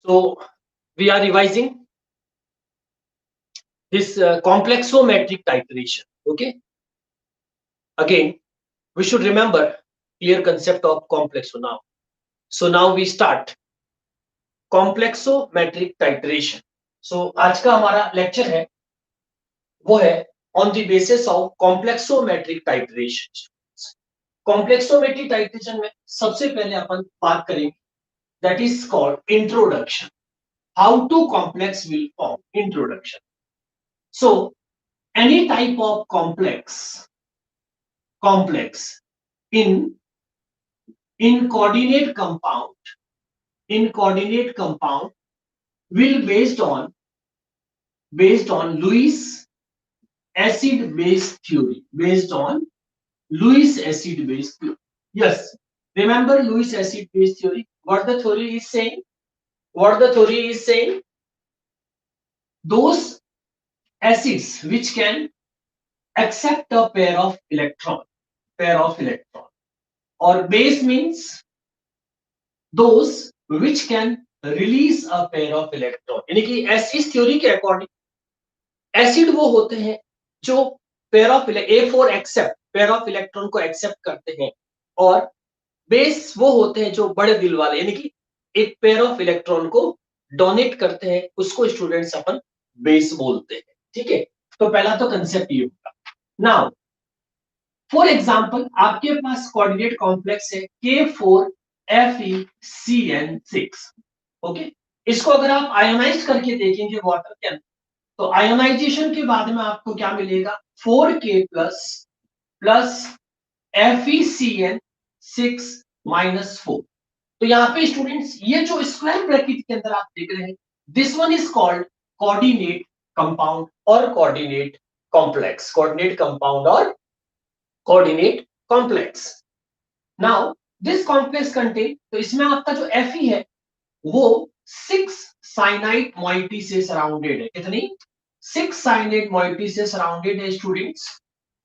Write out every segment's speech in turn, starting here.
So we are revising this complexometric titration. Okay. Again, we should remember clear concept of complexo now. So now we start complexometric titration. So आज का हमारा lecture है वो है on the basis of complexometric titration. complexometric titration में सबसे पहले अपन बात करेंगे that is called introduction. How to complex will form. Introduction. So any type of complex in coordinate compound will based on Lewis acid base theory. Yes, remember Lewis acid base theory. What the theory is saying? Those acids which can accept a pair of electron, or base means those which can release a pair of electron. यानी कि इस theory के according acid वो होते हैं जो pair of A4 accept pair of electron को accept करते हैं, और बेस वो होते हैं जो बड़े दिल वाले यानी कि एक पेयर ऑफ इलेक्ट्रॉन को डोनेट करते हैं, उसको स्टूडेंट्स अपन बेस बोलते हैं. ठीक है, तो पहला तो कंसेप्ट ये होगा. नाउ फॉर एग्जांपल आपके पास कोऑर्डिनेट कॉम्प्लेक्स है K4FeCN6. ओके, इसको अगर आप आयोनाइज करके देखेंगे वाटर के अंदर, तो आयोनाइजेशन के बाद में आपको क्या मिलेगा 4K प्लस FeCN6 -4. तो यहाँ पे स्टूडेंट्स ये जो स्क्वायर ब्रैकेट के अंदर आप देख रहे हैं, this one is called coordinate compound और coordinate complex. Now this complex contain, तो इसमें आपका जो Fe है वो 6 साइनाइड मॉइटी से सराउंडेड है. कितनी? 6 साइनाइड मॉइटी से सराउंडेड है स्टूडेंट्स.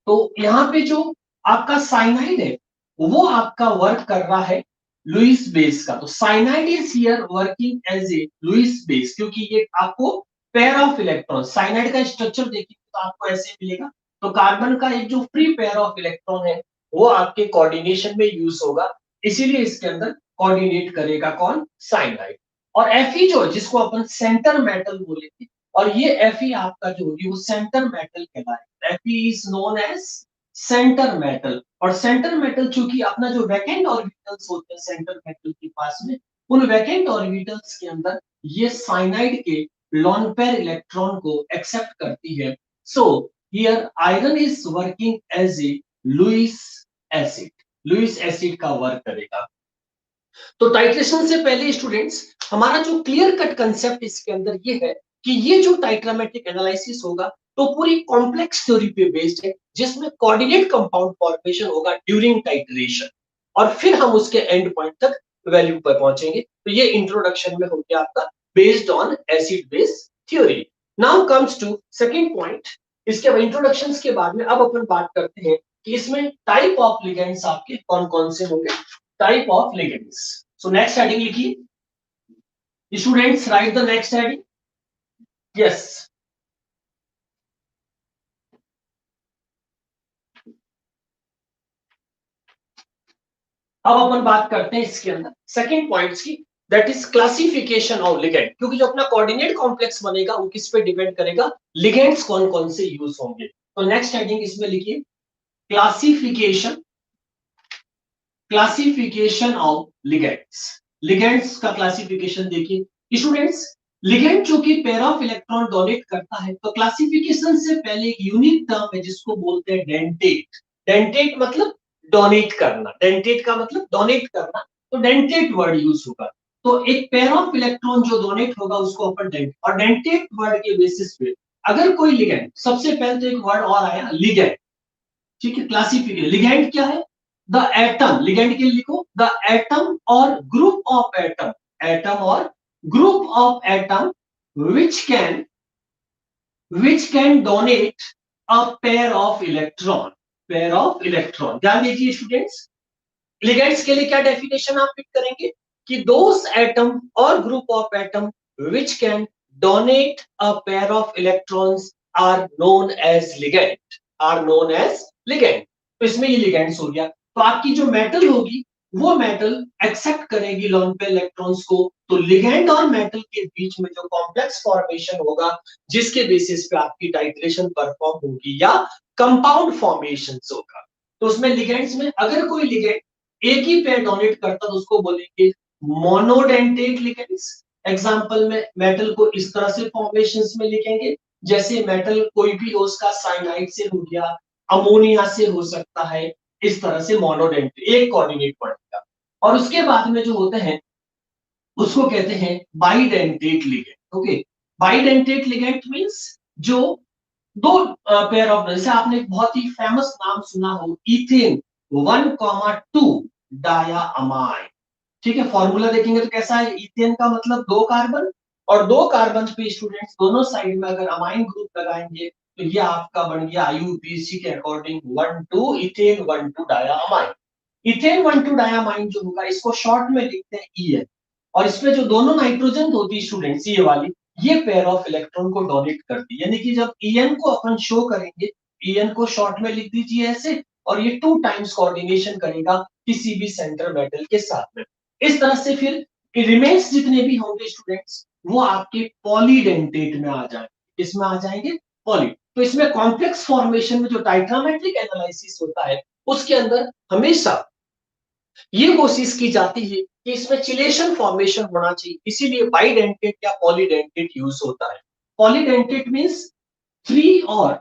तो यहाँ पे जो आपका साइनाइड है वो आपका वर्क कर रहा है लुईस बेस का. तो cyanide is here working as a Lewis base, क्योंकि ये आपको पेयर ऑफ इलेक्ट्रॉन, साइनाइड का स्ट्रक्चर देखिए तो आपको ऐसे मिलेगा. तो कार्बन का एक जो फ्री पेयर ऑफ इलेक्ट्रॉन है वो आपके कोऑर्डिनेशन में यूज होगा, इसीलिए इसके अंदर कोऑर्डिनेट करेगा कौन? साइनाइड. और Fe जो जिसको अपन सेंटर मेटल बोलेंगे, और ये Fe आपका जो होगी वो सेंटर मेटल कहलाएगा. Fe is known as centre metal. और सेंटर मेटल चूंकि अपना जो वैकेंट ऑर्बिटल्स होते हैं सेंटर मेटल के पास में, उन वैकेंट ऑर्बिटल्स के अंदर ये साइनाइड के लॉन पेयर इलेक्ट्रॉन को एक्सेप्ट करती है. So here iron is working as a Lewis acid का वर्क करेगा. तो टाइट्रेशन से पहले स्टूडेंट्स हमारा जो क्लियर कट कंसेप्ट इसके अंदर ये है कि ये जो टाइट्रामेट्रिक एनालिसिस होगा तो पूरी कॉम्प्लेक्स थ्योरी पे बेस्ड है, जिसमें कोऑर्डिनेट कंपाउंड फॉर्मेशन होगा ड्यूरिंग टाइट्रेशन, और फिर हम उसके एंड पॉइंट तक वैल्यू पर पहुंचेंगे. तो ये इंट्रोडक्शन में हो गया आपका based on acid base theory. Now comes to second point. इसके बाद इंट्रोडक्शंस के बाद में अब अपन बात करते हैं कि इसमें टाइप ऑफ लिगेंड्स आपके कौन कौन से होंगे. Type of ligands. So next heading लिखिए students, right the next heading. Yes, अब अपन बात करते हैं इसके अंदर सेकंड पॉइंट्स की, that is classification of ligand. क्योंकि जो अपना कोऑर्डिनेट कॉम्प्लेक्स बनेगा वो किस पे डिपेंड करेगा, लिगेंड्स कौन कौन से यूज होंगे. तो नेक्स्ट हेडिंग इसमें लिखिए क्लासिफिकेशन ऑफ लिगेंड्स का क्लासिफिकेशन देखिए स्टूडेंट्स. लिगेंड चूंकि पेयर ऑफ इलेक्ट्रॉन डोनेट करता है, तो क्लासिफिकेशन से पहले एक यूनिक टर्म है जिसको बोलते हैं डेंटेट. डेंटेट मतलब डोनेट करना. डेंटेट का मतलब डोनेट करना, तो डेंटेट वर्ड यूज होगा. तो एक पेयर ऑफ इलेक्ट्रॉन जो डोनेट होगा उसको अपन डेंट, और डेंटेट वर्ड के बेसिस पे अगर कोई लिगेंड, सबसे पहले तो एक वर्ड और आया लिगेंड. ठीक है, क्लासिफिकेशन. लिगेंड क्या है? The atom. लिगेंड के लिए लिखो द एटम और group of atom which can donate a pair of electron. ध्यान दीजिए स्टूडेंट्स, लिगेंड्स के लिए क्या डेफिनेशन आप पिक करेंगे? कि दोज एटम और group of atom which can donate a pair of electrons are known as ligand, are known as ligand. तो इसमें ये लिगेंड्स हो गया। तो आपकी जो मेटल होगी वो मेटल एक्सेप्ट करेगी लोन पेयर इलेक्ट्रॉन्स को, तो लिगेंड और मेटल के बीच में जो कॉम्प्लेक्स फॉर्मेशन होगा जिसके बेसिस पे आपकी टाइट्रेशन परफॉर्म होगी या कंपाउंड फॉर्मेशन होगा। तो उसमें लिगेंड्स में अगर कोई लिगेंड एक ही पेयर डोनेट करता तो उसको बोलेंगे मोनोडेंटेट लिगेंड्स। एग्जांपल में मेटल को इस तरह से फॉर्मेशंस में लिखेंगे, जैसे मेटल कोई भी हो उसका साइनाइड से हो गया, अमोनिया से हो सकता है, इस तरह से मोनोडेंट एक कोऑर्डिनेट पड़ेगा। और उसके बाद में जो होते हैं उसको कहते हैं bidentate ligand. Okay, bidentate ligand means जो दो पेयर ऑफ, जैसे आपने एक बहुत ही फेमस नाम सुना हो इथेन 1,2 डायामाइन। ठीक है, फॉर्मूला देखेंगे तो कैसा है, इथेन का मतलब दो कार्बन, और दो कार्बन पे स्टूडेंट्स दोनों साइड में अगर अमाइन ग्रुप लगाएंगे तो ये आपका बन गया आईयूपीएसी के according 1,2 ethane 1,2 diamine. Ethane 1,2 diamine जो होगा इसको शॉर्ट में लिखते हैं ईएन, और इसमें जो दोनों नाइट्रोजन होती है स्टूडेंट्स ये वाली, ये पेयर ऑफ इलेक्ट्रॉन को डोनेट करती है। यानी कि जब ईएन को अपन शो करेंगे, ईएन को शॉर्ट में लिख दीजिए ऐसे, और ये 2 टाइम्स कोऑर्डिनेशन करेगा किसी भी सेंटर मेटल के साथ में। इस तरह से फिर रिमेन्स जितने भी होंगे स्टूडेंट्स वो आपके पॉलीडेंटेट में आ जाएंगे। इसमें आ जाएंगे पॉली। तो इसमें कॉम्प्लेक्स फॉर्मेशन में जो टाइट्रामेट्रिक एनालिसिस होता है उसके अंदर हमेशा ये कोशिश की जाती है कि इसमें चिलेशन फॉर्मेशन होना चाहिए, इसीलिए बाइडेंटेट या पॉलीडेंटेट यूज होता है। पॉलीडेंटेट मींस थ्री और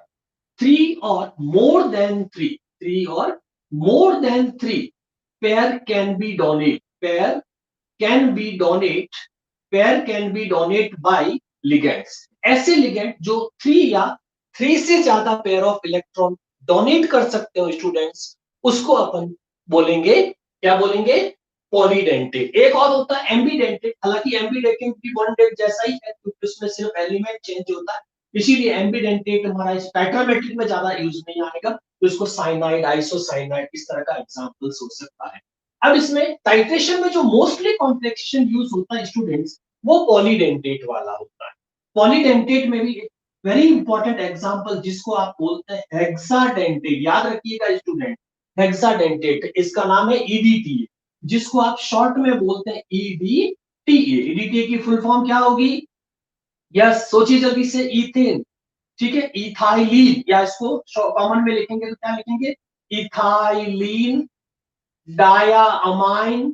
थ्री और मोर देन थ्री, थ्री और more than three pair can be donate, pair can be donate, pair can be donate by ligands. ऐसे लिगेंड जो थ्री या थ्री से ज्यादा पेयर ऑफ इलेक्ट्रॉन डोनेट कर सकते हो स्टूडेंट्स, उसको अपन बोलेंगे, क्या बोलेंगे, पॉलीडेंटेट। एक और होता है एम्बीडेंटेट, हालांकि एम्बीडेंटेट भी बॉन्डेड जैसा ही है क्योंकि उसमें सिर्फ एलिमेंट चेंज होता है, इसीलिए एम्बीडेंटेट हमारा इस टाइट्रामेट्रिक में ज्यादा यूज नहीं आएगा। तो इसको साइनाइड, आइसोसाइनाइड इस तरह का एग्जांपल्स हो सकता है। अब इसमें टाइट्रेशन में जो मोस्टली कॉम्प्लेक्सेशन यूज होता है स्टूडेंट्स वो पॉलीडेंटेट वाला होता है। पॉलीडेंटेट में भी वेरी इंपॉर्टेंट एग्जांपल जिसको आप बोलते हैं हेक्साडेंटेट, याद रखिएगा स्टूडेंट, हेक्साडेंटेट इसका नाम है ईडीटी, जिसको आप शॉर्ट में बोलते हैं ईडीटीए। ईडीटीए की फुल फॉर्म क्या होगी, यस सोचिए जल्दी से, इथेन, ठीक है, इथाइलीन, या इसको कॉमन में लिखेंगे तो क्या लिखेंगे, ethylene diamine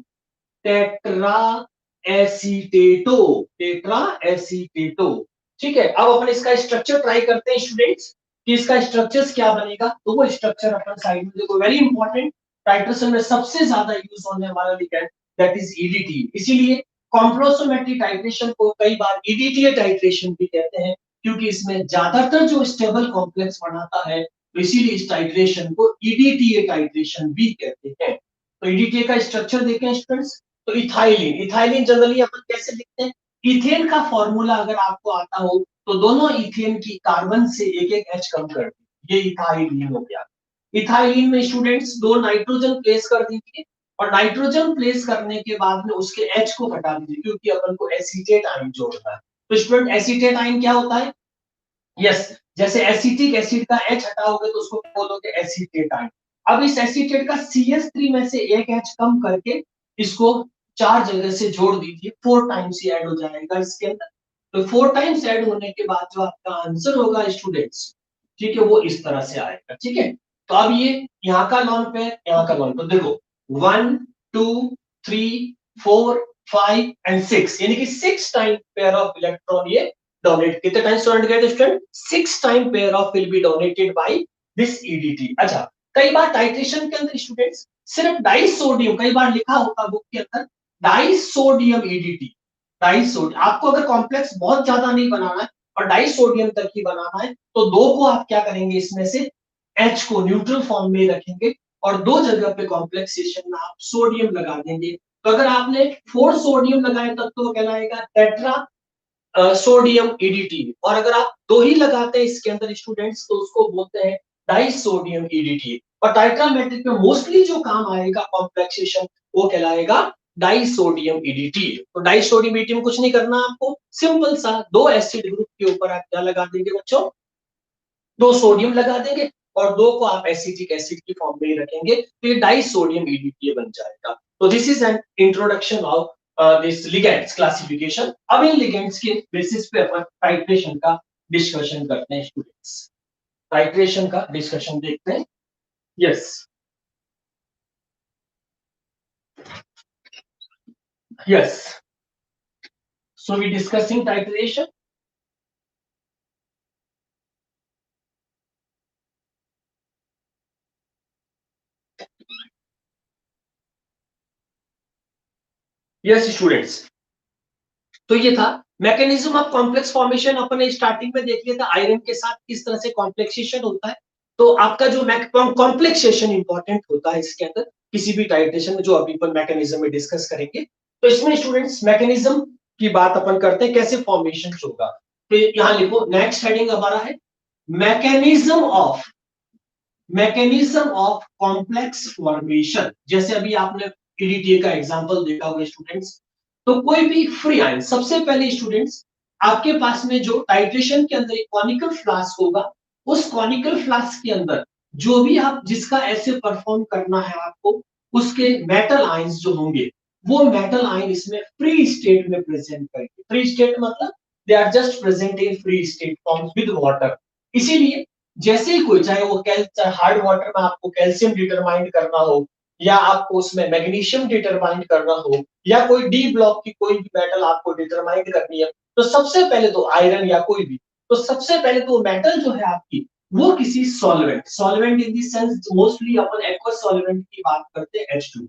tetra acetato, tetra acetato. ठीक है, अब अपन इसका स्ट्रक्चर ट्राई करते हैं स्टूडेंट्स कि इसका स्ट्रक्चर क्या बनेगा। तो वो स्ट्रक्चर अपन साइड में देखो, वेरी इंपॉर्टेंट, टाइट्रेशन में सबसे ज्यादा यूज होने वाला लिगेंड दैट इज ईडीटी। इसीलिए कॉम्प्लोसोमेट्रिक टाइट्रेशन को कई बार ईडीटी टाइट्रेशन भी कहते हैं, क्योंकि इसमें ज्यादातर जो स्टेबल कॉम्प्लेक्स बनाता है, तो इसीलिए इस टाइट्रेशन को ईडीटी टाइट्रेशन भी कहते हैं। तो ईडीटी का स्ट्रक्चर देखें स्टूडेंट्स, तो इथाइलिन, इथाइलिन जनरली अपन कैसे लिखते हैं, इथेन का फॉर्मूला अगर आपको आता हो तो दोनों इथेन की कार्बन से एक एक एच कम कर दीजिए, ये इथाइलिन हो गया। इथाइलिन में स्टूडेंट्स दो नाइट्रोजन प्लेस कर दीजिए, और नाइट्रोजन प्लेस करने के बाद में उसके एच को हटा दीजिए क्योंकि अपन को एसीटेट आयन जोड़ना है। तो स्टूडेंट एसीटेट आयन क्या होता है, यस, जैसे एसिटिक एसिड का एच हटाओगे तो उसको बोलोगे एसीटेट आयन। अब इस एसीटेट का CH3 में से एक एच कम करके इसको चार जगह से जोड़ दीजिए, 4 टाइम्स ही ऐड हो जाएगा इसके अंदर। तो 4 टाइम्स ऐड होने के बाद जो आपका आंसर होगा स्टूडेंट्स, ठीक है, वो इस तरह से आएगा। ठीक है, तो अब ये यहाँ का लॉन पेयर, यहाँ का लॉन पेयर देखो, 1 2 3 4 5 एंड 6, यानी कि 6 टाइम पेयर ऑफ इलेक्ट्रॉन ये डोनेट, कितने टाइम स्टूडेंट गए थे student, 6 time pair of will be donated by this EDT. अच्छा, कई बार टाइट्रेशन के अंदर स्टूडेंट्स सिर्फ डाइसोडियम, कई बार लिखा होता बुक के अंदर डाइसोडियम ईडीटी, डाइसोडियम, आपको अगर कॉम्प्लेक्स बहुत ज्यादा नहीं बनाना है और डाइसोडियम तक ही बनाना है तो दो को आप क्या करेंगे, इसमें से H को न्यूट्रल फॉर्म में रखेंगे और दो जगह पे कॉम्प्लेक्सेशन में आप सोडियम लगा देंगे। तो अगर आपने 4 सोडियम लगाए तब तो कहलाएगा टेट्रा सोडियम ईडीटी, और अगर आप दो ही लगाते हैं इसके अंदर स्टूडेंट्स तो उसको बोलते हैं डाइसोडियम ईडीटी। और टाइट्रामेट्रिक में मोस्टली जो काम आएगा कॉम्प्लेक्सेशन वो कहलाएगा डाइसोडियम ईडीटी। तो डाइसोडियम ईडीटी में कुछ नहीं करना आपको, सिंपल सा 2 एसिड ग्रुप के ऊपर आप क्या लगा देंगे बच्चों, 2 सोडियम लगा देंगे और 2 को आप एसिटिक एसिड की फॉर्म में ही रखेंगे, तो ये डाइसोडियम ईडीटी बन जाएगा। तो this is an introduction of this ligands classification. अब इन लिगेंड्स के बेसिस पे अपन टाइट्रेशन का डिस्कशन करते हैं स्टूडेंट्स। टाइट्रेशन का डिस्कशन देखते हैं। Yes yes, so we discussing titration. Yes students, तो ये था मैकेनिज्म ऑफ कॉम्प्लेक्स फॉर्मेशन। अपन ने स्टार्टिंग में देख लिया था आयरन के साथ किस तरह से कॉम्प्लेक्सेशन होता है। तो आपका जो कॉम्प्लेक्सेशन इंपॉर्टेंट होता है इसके अंदर किसी भी टाइट्रेशन में, जो अभी अपन मैकेनिज्म में डिस्कस करेंगे। तो इसमें स्टूडेंट्स मैकेनिज्म की बात अपन करते हैं, कैसे फॉर्मेशन होगा। तो यहाँ लिखो, नेक्स्ट हेडिंग हमारा है मैकेनिज्म ऑफ कॉम्प्लेक्स फॉर्मेशन। जैसे अभी आपने ईडीटी का एग्जांपल देखा होगा स्टूडेंट्स। तो कोई भी फ्री आयन, सबसे पहले स्टूडेंट्स आपके पास में जो टाइट्रेशन के अंदर एक कॉनिकल फ्लास्क होगा, उस कॉनिकल फ्लास्क के अंदर जो भी आप जिसका ऐसे परफॉर्म करना है आपको, उसके मेटल आयंस जो होंगे, वो मेटल आयन इसमें फ्री स्टेट में प्रेजेंट करेंगे। फ्री स्टेट मतलब they are just present in free state forms with water. इसीलिए जैसे ही कोई, चाहे वो हार्ड वाटर में आपको कैल्शियम डिटरमाइन करना हो, या आपको उसमें मैग्नीशियम डिटरमाइन करना हो, या कोई डी ब्लॉक की कोई भी मेटल आपको डिटरमाइन करनी है, तो सबसे पहले तो आयरन या कोई भी, तो सबसे पहले तो मेटल जो है आपकी, वो किसी solvent in the sense mostly upon aqueous solvent की बात करते हैं, H2।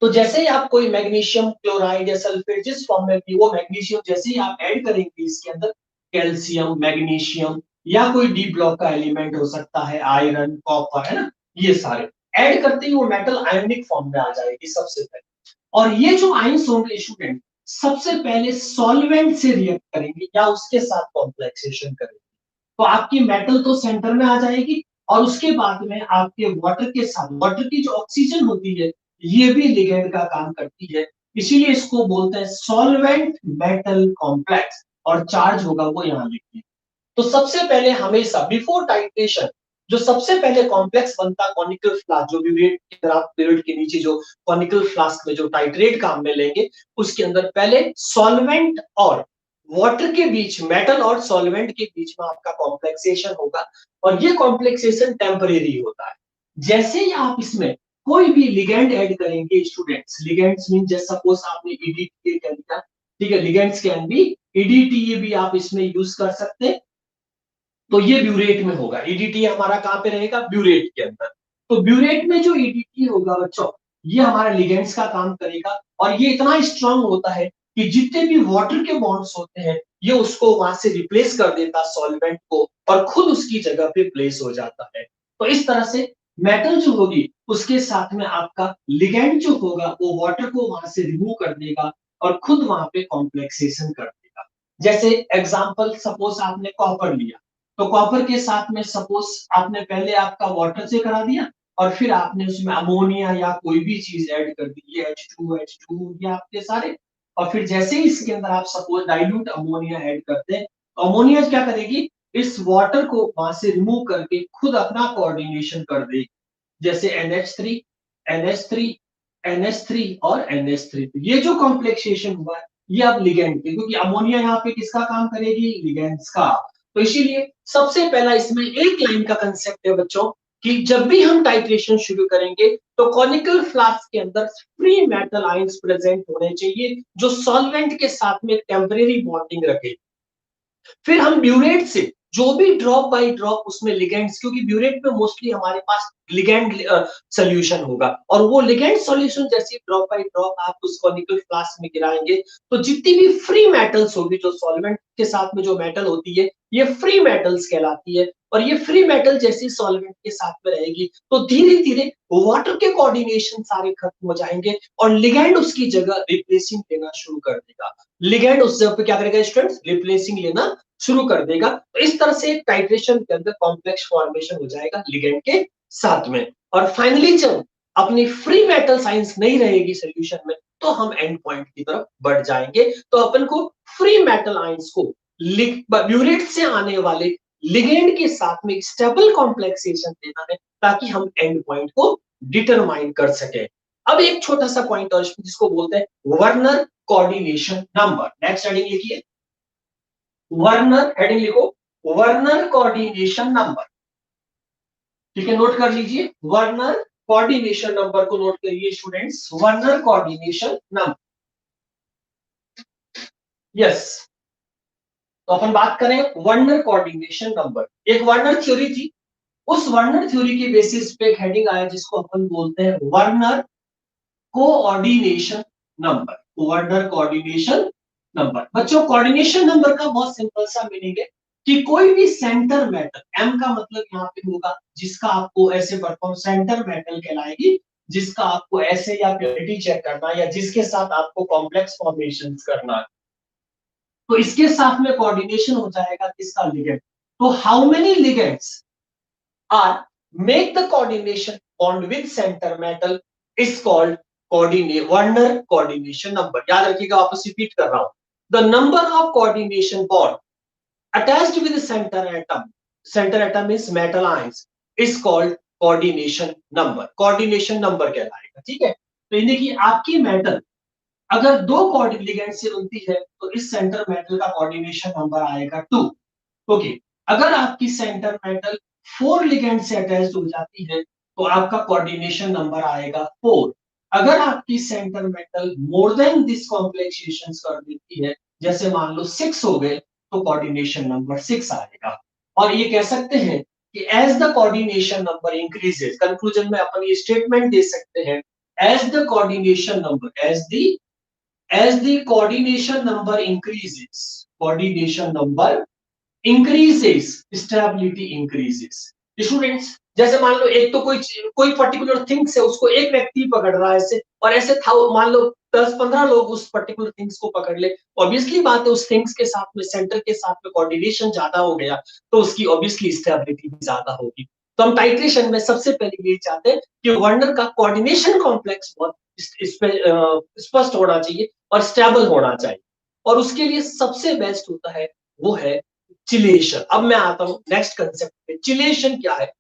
तो जैसे ही आप कोई मैग्नीशियम क्लोराइड या सल्फेट जिस फॉर्म में भी, वो मैग्नीशियम जैसे ही आप ऐड करेंगे इसके अंदर, कैल्शियम, मैग्नीशियम या कोई डी ब्लॉक का एलिमेंट हो सकता है, आयरन, कॉपर, है ना, ये सारे ऐड करते ही वो मेटल आयनिक फॉर्म में आ जाएगी सबसे पहले। और ये जो आयंस होंगे स्टूडेंट, सबसे पहले सॉल्वेंट से रिएक्ट करेंगे या उसके साथ कॉम्प्लेक्सेशन करेंगे। तो आपकी मेटल तो सेंटर में आ जाएगी, और उसके बाद में आपके वाटर के साथ, वाटर की जो ऑक्सीजन होती है, ये भी लिगेंड का काम करती है। इसीलिए इसको बोलते हैं सॉल्वेंट मेटल कॉम्प्लेक्स, और चार्ज होगा वो यहाँ लिखिए। तो सबसे पहले हमेशा बिफोर टाइट्रेशन जो सबसे पहले कॉम्प्लेक्स बनता है कॉनिकल फ्लास्क, जो ब्यूरेट, आप ब्यूरेट के नीचे जो कॉनिकल फ्लास्क में जो टाइट्रेट काम में लेंगे, उसके अंदर पहले सॉल्वेंट और वाटर के बीच, मेटल और सॉल्वेंट के बीच में आपका कॉम्प्लेक्सेशन होगा, और ये कॉम्प्लेक्सेशन टेम्परेरी होता है। जैसे ही आप इसमें कोई भी लिगेंड ऐड करेंगे स्टूडेंट्स, लिगेंड्स मीन जैसे सपोज आपने ईडीटी कर दिया, ठीक है, लिगेंड्स कैन बी ईडीटी भी आप इसमें यूज कर सकते हैं। तो ये ब्यूरेट में होगा, ईडीटी हमारा कहां पे रहेगा, ब्यूरेट के अंदर। तो ब्यूरेट में जो ईडीटी होगा बच्चों, ये हमारा लिगेंड्स का काम करेगा, और ये इतना स्ट्रांग होता है कि जितने भी वाटर के बॉन्ड्स होते हैं, ये उसको वहां से रिप्लेस कर देता सॉल्वेंट को, और खुद उसकी जगह पे प्लेस हो जाता है। तो इस तरह से मेटल जो होगी उसके साथ में आपका लिगेंड जो होगा, वो वाटर को वहां से रिमूव कर देगा और खुद वहां पे कॉम्प्लेक्सेशन कर देगा। जैसे एग्जांपल, सपोज आपने कॉपर लिया, तो कॉपर के साथ में सपोज आपने पहले आपका वाटर से करा दिया, और फिर आपने उसमें अमोनिया या कोई भी चीज ऐड कर दी, ये H2 ये आपके सारे। और फिर जैसे ही इसके अंदर आप सपोज डाइल्यूट अमोनिया ऐड करते हैं, तो अमोनिया क्या करेगी, इस वाटर को वहां से रिमूव करके खुद अपना कोऑर्डिनेशन कर देगी। जैसे NH3 NH3 NH3 और NH3, ये जो कॉम्प्लेक्सेशन हुआ है, ये अब लिगेंड के, क्योंकि अमोनिया यहाँ पे किसका काम करेगी, लिगेंड्स का। तो इसीलिए सबसे पहला इसमें एक लाइन का कंसेप्ट है बच्चों, कि जब भी हम टाइट्रेशन शुरू करेंगे, तो कॉनिकल फ्लास्क के अंदर फ्री मेटल आयंस प्रेजेंट होने चाहिए, जो सॉल्वेंट के साथ में टेम्परेरी बॉन्डिंग रखे। फिर हम ब्यूरेट से जो भी ड्रॉप बाय ड्रॉप उसमें लिगेंड्स, क्योंकि ब्यूरेट में मोस्टली हमारे पास लिगेंड सोल्यूशन होगा, और वो लिगेंड सॉल्यूशन जैसे ड्रॉप बाय ड्रॉप आप उस कॉनिकल फ्लास्क में गिराएंगे, तो जितनी भी फ्री मेटल्स होगी, जो सॉल्वेंट के साथ में जो मेटल होती है, ये फ्री मेटल्स कहलाती है। और ये फ्री मेटल जैसी सॉल्वेंट के साथ में रहेगी, तो धीरे धीरे वाटर के कोऑर्डिनेशन सारे खत्म हो जाएंगे, और लिगेंड उसकी जगह रिप्लेसिंग लेना शुरू कर देगा। लिगेंड उस जगह पे क्या करेगा स्टूडेंट्स, रिप्लेसिंग लेना शुरू कर देगा। तो इस तरह से टाइट्रेशन के अंदर कॉम्प्लेक्स फॉर्मेशन हो जाएगा लिगेंड के साथ में। और फाइनली जब अपनी फ्री मेटल साइंस नहीं रहेगी सोल्यूशन में, तो हम एंड पॉइंट की तरफ बढ़ जाएंगे। तो अपन को फ्री मेटल आयंस को म्यूरेट से आने वाले लिगेंड के साथ में स्टेबल कॉम्प्लेक्सेशन देना है, ताकि हम एंड पॉइंट को डिटरमाइन कर सके। अब एक छोटा सा पॉइंट और जिसको बोलते हैं Werner coordination number. Next heading लिखिए, वर्नर, हेडिंग लिखो वर्नर कोऑर्डिनेशन नंबर। ठीक है, नोट कर लीजिए, वर्नर कोऑर्डिनेशन नंबर को नोट करिए students, Werner coordination number. Yes, तो अपन बात करें वर्नर कोऑर्डिनेशन नंबर। एक वर्नर थ्योरी थी, उस वर्नर थ्योरी के बेसिस पे एक हेडिंग आया जिसको अपन बोलते हैं Werner coordination number. Werner coordination number, बच्चों कोऑर्डिनेशन नंबर का बहुत सिंपल सा मीनिंग है कि कोई भी सेंटर मेटल, एम का मतलब यहाँ पे होगा जिसका आपको ऐसे परफॉर्म, सेंटर मेटल कहलाएगी जिसका आपको ऐसे या प्योरिटी चेक करना या जिसके साथ आपको कॉम्प्लेक्स फॉर्मेशन करना है, तो इसके साथ में कोऑर्डिनेशन हो जाएगा किसका, लिगेंड। तो how many ligands are make the coordination bond with center metal is called coordinate Werner coordination number। याद रखिएगा, वापस रिपीट कर रहा हूं, the number of coordination bond attached with the center atom is metal ions is called coordination number। coordination number कहलाएगा, ठीक है। तो यानी कि आपकी मेटल अगर दो लिगेंड से बनती है तो इस सेंटर मेटल का कोऑर्डिनेशन नंबर आएगा 2। ओके, अगर आपकी सेंटर मेटल 4 लिगेंड से अटैच्ड हो जाती है तो आपका कोऑर्डिनेशन नंबर आएगा 4। अगर आपकी centre metal more than this complexations कर देती है, जैसे मान लो 6 हो गए, तो कोऑर्डिनेशन नंबर 6 आएगा। और ये कह सकते हैं कि as the coordination number increases, conclusion में अपन ये स्टेटमेंट दे सकते हैं, as the coordination number, as the coordination number increases stability increases। Students, जैसे मान लो एक तो कोई पर्टिकुलर थिंग्स है, उसको एक व्यक्ति पकड़ रहा है ऐसे, और ऐसे था मान लो 10-15 लोग उस पर्टिकुलर थिंग्स को पकड़ ले, ऑब्वियसली बात है उस थिंग्स के साथ में, सेंटर के साथ में कोऑर्डिनेशन ज्यादा हो गया तो उसकी ऑब्वियसली स्टेबिलिटी भी ज्यादा होगी। तो हम टाइट्रेशन में सबसे पहले ये चाहते हैं कि वर्नर का कोऑर्डिनेशन कॉम्प्लेक्स बहुत स्पष्ट होना चाहिए और स्टेबल होना चाहिए, और उसके लिए सबसे बेस्ट होता है वो है चिलेशन। अब मैं आता हूं नेक्स्ट कंसेप्ट पे, चिलेशन क्या है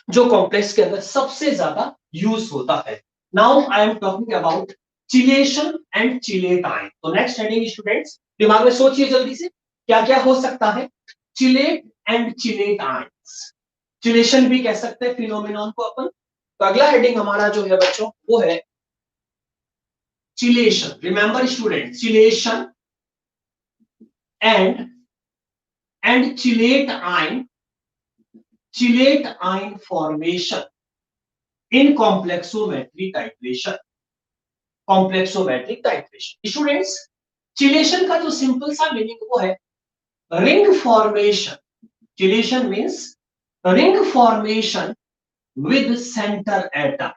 जो कॉम्प्लेक्स के अंदर सबसे ज्यादा यूज होता है। Now I am talking about chelation and chelate ion. तो नेक्स्ट हेडिंग स्टूडेंट्स, दिमाग में सोचिए जल्दी से, क्या क्या हो सकता है, chelate and chelate ions. Chelation भी कह सकते हैं फिनोमेनॉन को अपन। तो अगला हेडिंग हमारा जो है बच्चों वो है chilation। remember students, chilation and chillate ion formation in complexometric titration। Students, chelation का जो सिंपल सा मीनिंग वो है ring formation. Chelation means ring formation with centre atom,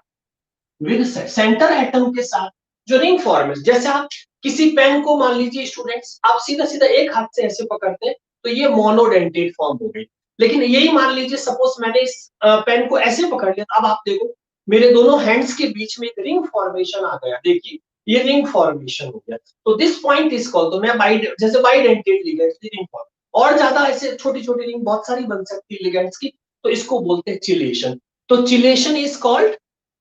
with centre atom के साथ जो रिंग फॉर्मेशन। जैसे आप किसी पेन को मान लीजिए स्टूडेंट्स, आप सीधा सीधा एक हाथ से ऐसे पकड़ते हैं तो ये मोनोडेंटेड फॉर्म हो गई, लेकिन यही मान लीजिए सपोज मैंने इस पेन को ऐसे पकड़ लिया, अब आप देखो मेरे दोनों हैंड्स के बीच में एक रिंग फॉर्मेशन आ गया, देखिए ये रिंग फॉर्मेशन हो गया। तो दिस पॉइंट इज कॉल्ड, तो मैं जैसे बाइडेंटेड लिगेंड्स की रिंग फॉर्म, और ज्यादा ऐसे छोटी छोटी रिंग बहुत सारी बन सकती है लिगेंड्स की, तो इसको बोलते हैं चिलेशन। तो chelation is called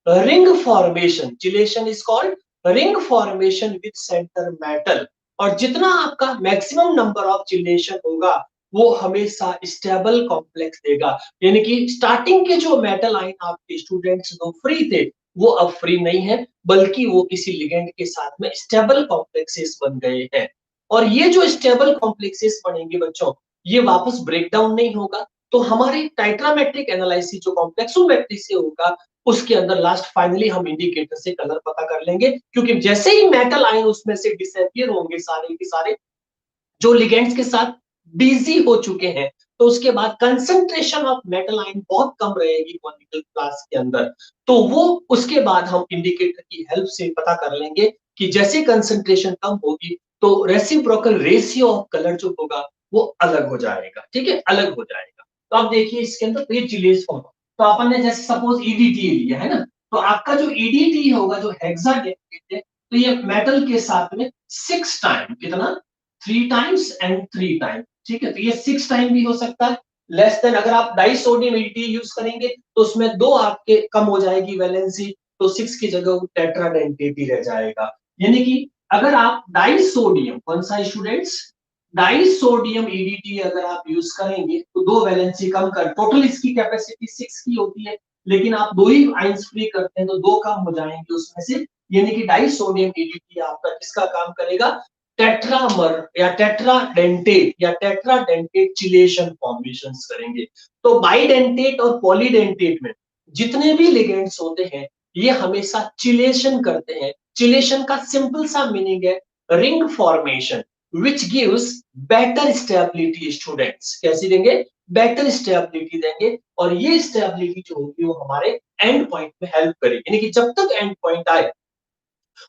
ring formation, chelation is called ring formation with centre metal. और जितना आपका मैक्सिमम नंबर ऑफ चिलेशन होगा वो हमेशा स्टेबल कॉम्प्लेक्स देगा। यानी कि स्टार्टिंग के जो मेटल आयन आपके स्टूडेंट्स जो फ्री थे वो अब फ्री नहीं है, बल्कि वो किसी लिगेंड के साथ में स्टेबल कॉम्प्लेक्सेस बन गए हैं। और ये जो स्टेबल कॉम्प्लेक्सेस बनेंगे बच्चों, ये वापस ब्रेक डाउन नहीं होगा, तो हमारी टाइट्रामेट्रिक एनालिसिस जो कॉम्प्लेक्सोमेट्री से होगा उसके अंदर लास्ट फाइनली हम इंडिकेटर से कलर पता कर लेंगे, क्योंकि जैसे ही मेटल आयन उसमें से डिसअपियर होंगे सारे के सारे जो लिगेंड्स के साथ बिजी हो चुके हैं, तो उसके बाद कंसंट्रेशन ऑफ मेटल आयन बहुत कम रहेगी मॉलिक्यूलर क्लास के अंदर। तो वो उसके बाद हम इंडिकेटर की हेल्प से पता कर लेंगे कि जैसे कंसंट्रेशन कम होगी तो रेसिप्रोकल रेशियो ऑफ कलर जो होगा वो अलग हो जाएगा, ठीक है, अलग हो जाएगा। तो आप देखिए इसके अंदर तो ये चिलेज फॉर्म, तो अपन ने जैसे सपोज ईडीटी लिया है ना, तो आपका जो ईडीटी होगा, जो हेक्साडेंटेट है, तो ये मेटल के साथ में 6 टाइम, कितना 3 टाइम्स एंड 3 टाइम, ठीक है। तो ये 6 टाइम भी हो सकता है, लेस देन अगर आप डाई सोडियम ईडीटी यूज करेंगे तो उसमें 2 आपके कम हो जाएगी वैलेंसी, तो 6 की जगह वो टेट्राडेंटेट ही रह जाएगा। यानी कि अगर आप डाई सोडियम, कौन सा स्टूडेंट्स, डाई सोडियम ईडीटी अगर आप यूज करेंगे तो 2 वैलेंसी कम कर, टोटल इसकी कैपेसिटी 6 की होती है, लेकिन आप 2 ही आयंस फ्री करते हैं तो 2 कम हो जाएंगे उसमें से। यानी कि डाई सोडियम ईडीटी आपका किसका काम करेगा, टेट्रामर या टेट्राडेंटेट या टेट्राडेंटेट चिलेशन फॉर्मेशंस करेंगे। तो बाइडेंटेट और पॉलीडेंटेट में जितने भी लिगेंड्स होते हैं ये हमेशा चिलेशन करते हैं। चिलेशन का सिंपल सा मीनिंग है ring formation which gives better stability students। कैसी देंगे, बेटर स्टेबिलिटी देंगे, और ये स्टेबिलिटी जो होगी वो हमारे एंड पॉइंट में हेल्प करेगी। यानी कि जब तक एंड पॉइंट आए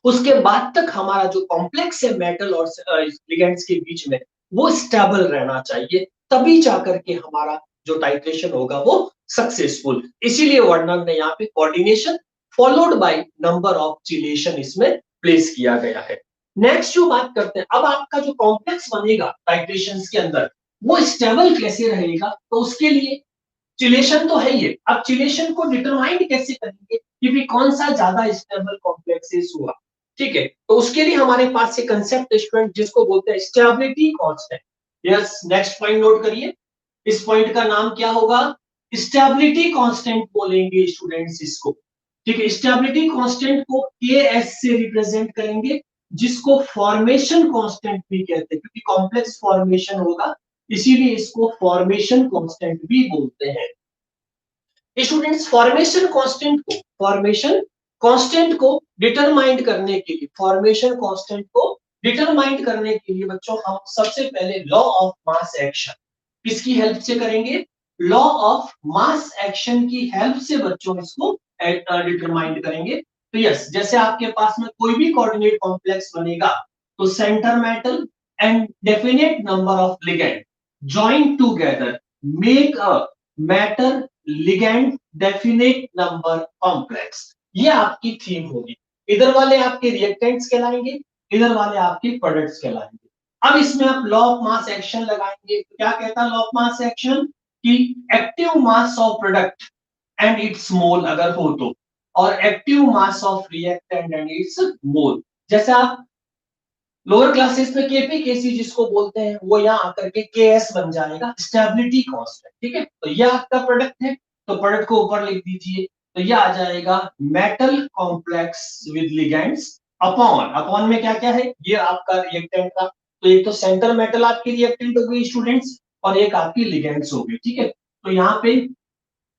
उसके बाद तक हमारा जो कॉम्प्लेक्स है मेटल और लिगेंड्स के बीच में वो स्टेबल रहना चाहिए, तभी जाकर के हमारा जो टाइट्रेशन होगा वो सक्सेसफुल। इसीलिए वर्नर ने यहाँ पे coordination followed by number of chelation इसमें प्लेस किया गया है। नेक्स्ट जो बात करते हैं, अब आपका जो कॉम्प्लेक्स बनेगा टाइट्रेशन के अंदर वो स्टेबल कैसे रहेगा, तो उसके लिए चिलेशन तो है ही है। अब चिलेशन को डिटरमाइन कैसे करेंगे कि कौन सा ज्यादा स्टेबल कॉम्प्लेक्सेस हुआ, ठीक है। तो उसके लिए हमारे पास ये कंसेप्ट स्टूडेंट जिसको बोलते हैं stability constant. Yes, next point note करिए, इस पॉइंट का नाम क्या होगा, स्टेबिलिटी कांस्टेंट बोलेंगे स्टूडेंट्स इसको, ठीक है। स्टेबिलिटी कांस्टेंट को के एस से रिप्रेजेंट करेंगे, जिसको फॉर्मेशन कांस्टेंट भी कहते हैं, क्योंकि कॉम्प्लेक्स फॉर्मेशन होगा इसीलिए इसको फॉर्मेशन कांस्टेंट भी बोलते हैं। स्टूडेंट्स फॉर्मेशन कांस्टेंट को डिटरमाइन करने के लिए, फॉर्मेशन कांस्टेंट को डिटरमाइन करने के लिए बच्चों हम सबसे पहले लॉ ऑफ मास एक्शन किसकी हेल्प से करेंगे, लॉ ऑफ मास एक्शन की हेल्प से बच्चों इसको डिटरमाइन करेंगे। तो यस, जैसे आपके पास में कोई भी कोऑर्डिनेट कॉम्प्लेक्स बनेगा तो centre metal and definite number of ligand join together make a matter ligand definite number complex. ये आपकी थीम होगी। इधर वाले आपके रिएक्टेंट्स कहलाएंगे, इधर वाले आपके प्रोडक्ट्स कहलाएंगे। अब इसमें आप लॉ ऑफ मास एक्शन लगाएंगे, तो क्या कहता है लॉ ऑफ मास एक्शन कि active mass of product and it's मोल अगर हो तो, और active mass of reactant and it's मोल। जैसे आप लोअर क्लासेस में केपी केसी जिसको बोलते हैं वो यहाँ आकर के केएस बन जाएगा, स्टेबिलिटी कांस्टेंट, ठीक है। तो ये आपका प्रोडक्ट है, तो प्रोडक्ट को ऊपर लिख दीजिए, तो ये आ जाएगा metal complex with ligands upon, upon में क्या क्या है, ये आपका रिएक्टेंट का, तो एक तो सेंटर मेटल आपकी रिएक्टेंट हो गई स्टूडेंट्स, और एक आपकी लिगेंड्स हो गई, ठीक है। तो यहाँ पे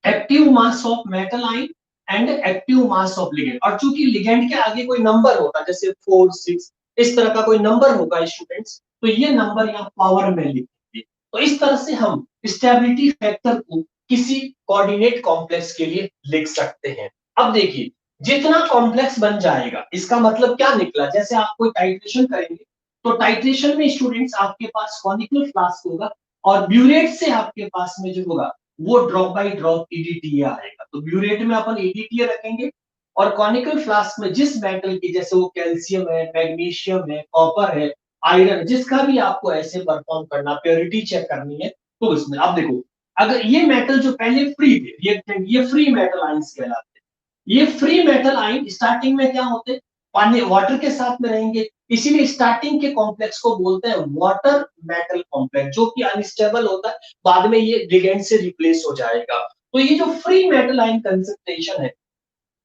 active mass of metal ion and active mass of ligand, और चूंकि लिगेंड के आगे कोई नंबर होगा जैसे 4 6 इस तरह का कोई नंबर होगा स्टूडेंट्स, तो ये नंबर यहाँ पावर में लिखेंगे। तो इस तरह से हम स्टेबिलिटी फैक्टर को किसी कोऑर्डिनेट कॉम्प्लेक्स के लिए लिख सकते हैं। अब देखिए जितना कॉम्प्लेक्स बन जाएगा इसका मतलब क्या निकला, जैसे आप कोई टाइट्रेशन करेंगे तो टाइट्रेशन में स्टूडेंट्स आपके पास कॉनिकल फ्लास्क होगा, और ब्यूरेट से आपके पास में जो होगा वो ड्रॉप बाय ड्रॉप ईडीटीए आएगा। तो ब्यूरेट में अपन ईडीटीए रखेंगे, और कॉनिकल फ्लास्क में जिस मेटल की, जैसे वो कैल्शियम है, मैग्नीशियम है, कॉपर है, आयरन, जिसका भी आपको ऐसे परफॉर्म करना, प्योरिटी चेक करनी है, तो इसमें आप देखो अगर ये मेटल जो पहले फ्री थे रिएक्टेंट, ये फ्री मेटल आयंस कहलाते हैं। ये फ्री मेटल आयन स्टार्टिंग में क्या होते हैं, पानी वाटर के साथ में रहेंगे, इसीलिए स्टार्टिंग के कॉम्प्लेक्स को बोलते हैं वाटर मेटल कॉम्प्लेक्स, जो कि अनस्टेबल होता है, बाद में ये लिगेंड से रिप्लेस हो जाएगा। तो ये जो फ्री मेटल आयन कंसंट्रेशन है